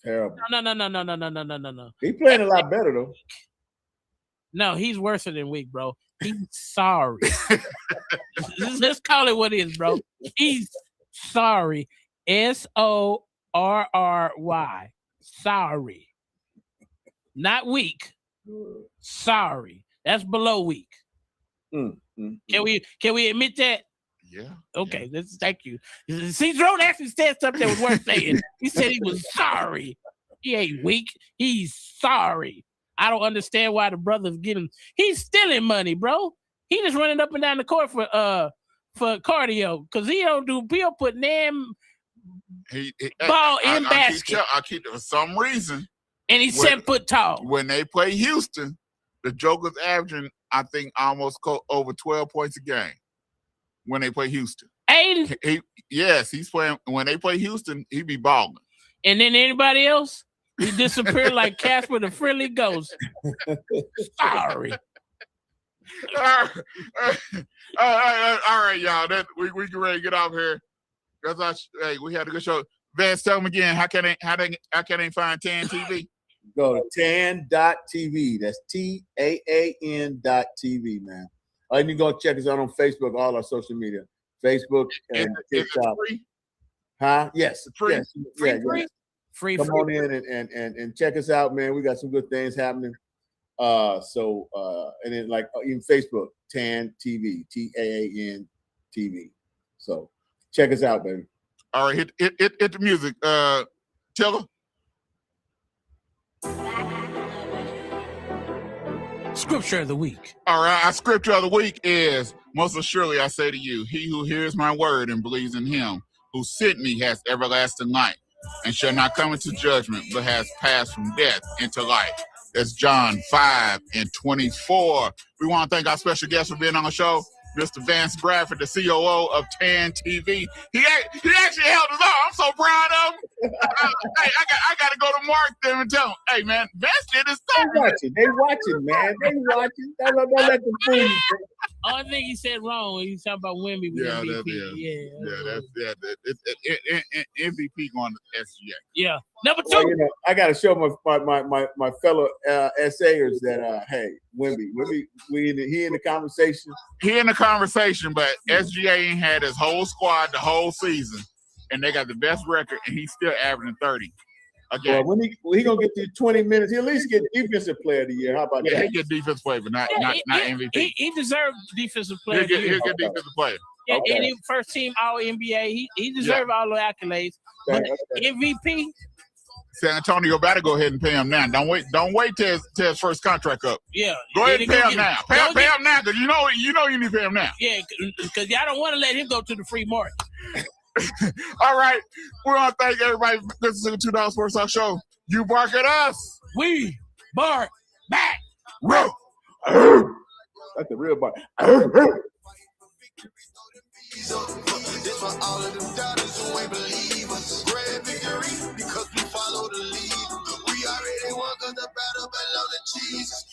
Terrible. No. He's playing a lot better though. No, he's worse than weak, bro. He's sorry. Let's call it what it is, bro. He's sorry. SORRY. Sorry. Not weak. Sorry. That's below weak. Can we admit that? Yeah. Okay. Thank you. See, Drone actually said something that was worth saying. He said he was sorry. He ain't weak. He's sorry. I don't understand why the brothers get him. He's stealing money, bro. He just running up and down the court for cardio because he'll put damn ball in basket. I keep for some reason. And he's 7 foot tall. When they play Houston, the Joker's averaging, I think, almost over 12 points a game. When they play Houston, he's playing. When they play Houston, he be balling. And then anybody else, he disappeared like Casper the Friendly Ghost. Sorry. All right, y'all. We get ready to get off here. We had a good show. Vance, tell them again. How can they find Tan TV? Go to tan.tv. That's TAAN.tv, man. Or you can go check us out on Facebook, all our social media, Facebook and TikTok. Free? Huh? Yes. Free. Yes. Free. Come on in and check us out, man. We got some good things happening. And then like even Facebook, Tan TV, TAAN TV. So check us out, baby. All right, hit the music. Taylor. Scripture of the week. All right, our scripture of the week is, most assuredly I say to you, he who hears my word and believes in him who sent me has everlasting life and shall not come into judgment, but has passed from death into life. That's John 5:24. We want to thank our special guest for being on the show, Mr. Vance Bradford, the COO of Tan TV. He actually held us on. I'm so proud of him. I got to go to Mark them and tell him, hey, man, Vance did his thing. They watching, man. They watching. Don't let them fool you. Only thing he said wrong, he's talking about Wemby. MVP going to SGA. Yeah. Number 2. Well, I got to show my fellow essayers that, hey, Wemby, he in the conversation. He in the conversation, but SGA ain't had his whole squad the whole season, and they got the best record, and he's still averaging 30. Okay. Well, when he gonna get these 20 minutes, he at least get defensive player of the year. How about that? He get defensive player, but not MVP. He deserved defensive player. He'll get defensive player. Yeah, and he first team All NBA. He deserved all the accolades. But MVP. San Antonio better go ahead and pay him now. Don't wait till his first contract up. Yeah. Go ahead and pay him now. Pay him now, because you know you need to pay him now. Yeah, because y'all don't want to let him go to the free market. All right. We want to thank everybody for listening to the $2 Sports Talk Show. You bark at us. We bark back. That's the real bark. This for all of them doubters who ain't believe us. Great victory because we follow the lead. We We already won 'cause the battle belong to Jesus.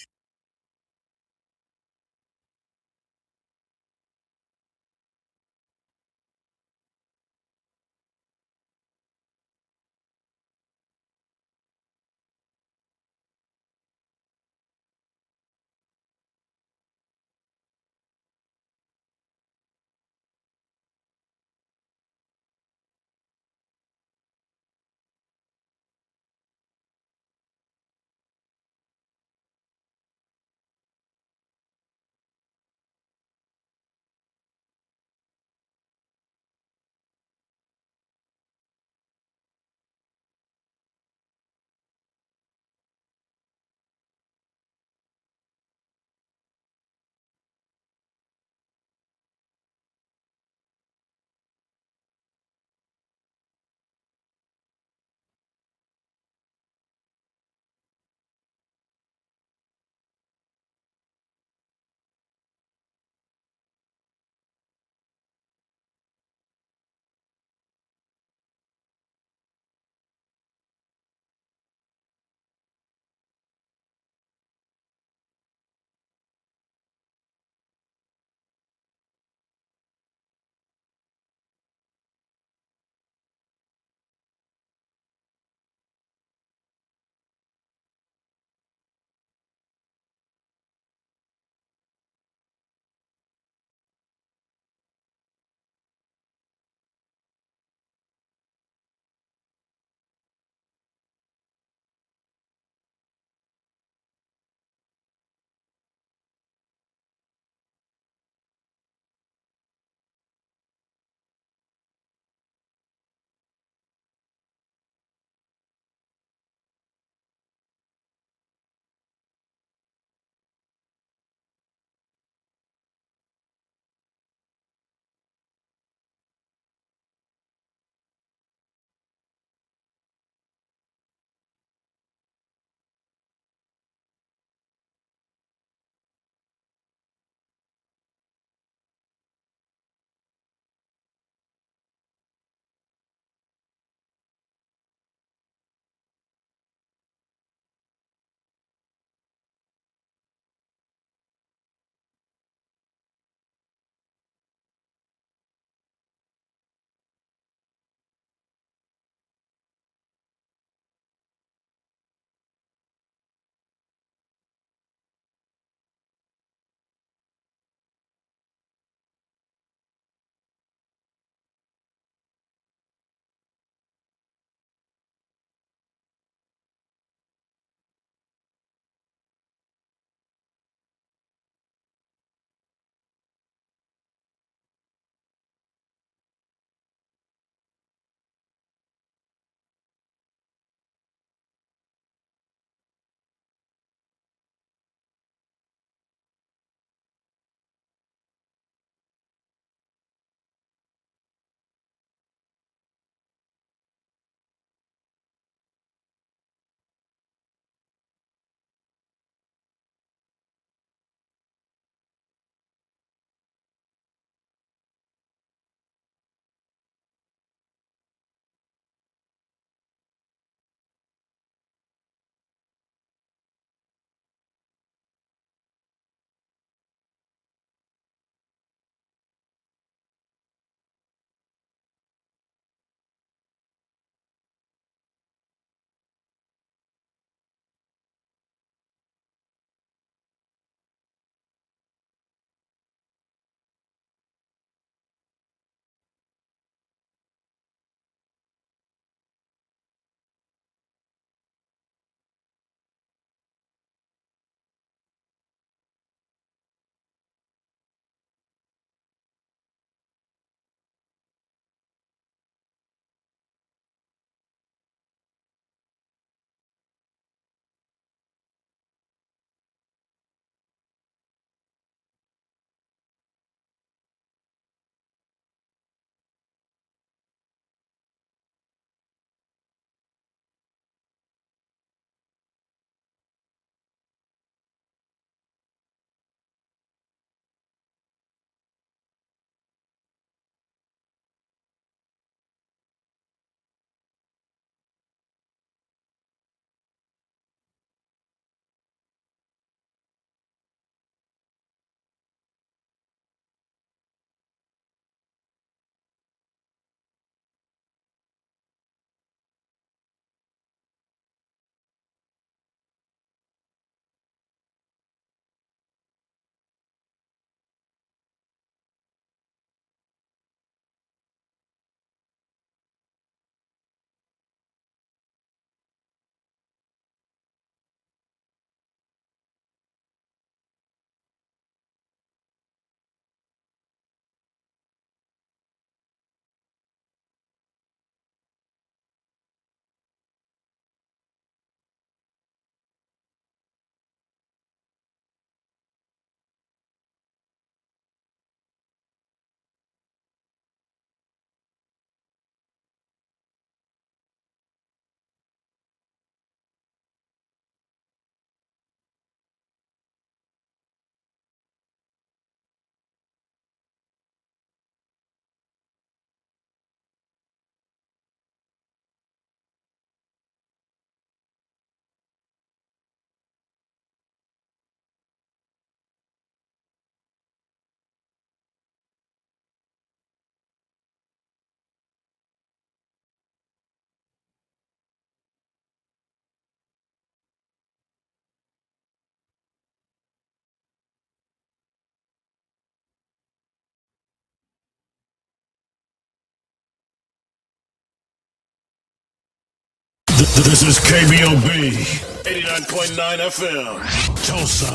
This is KBOB 89.9 FM, Tulsa.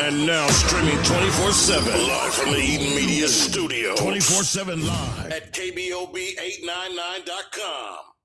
And now streaming 24/7 live from the Eden Media Studio. 24/7 live at KBOB899.com.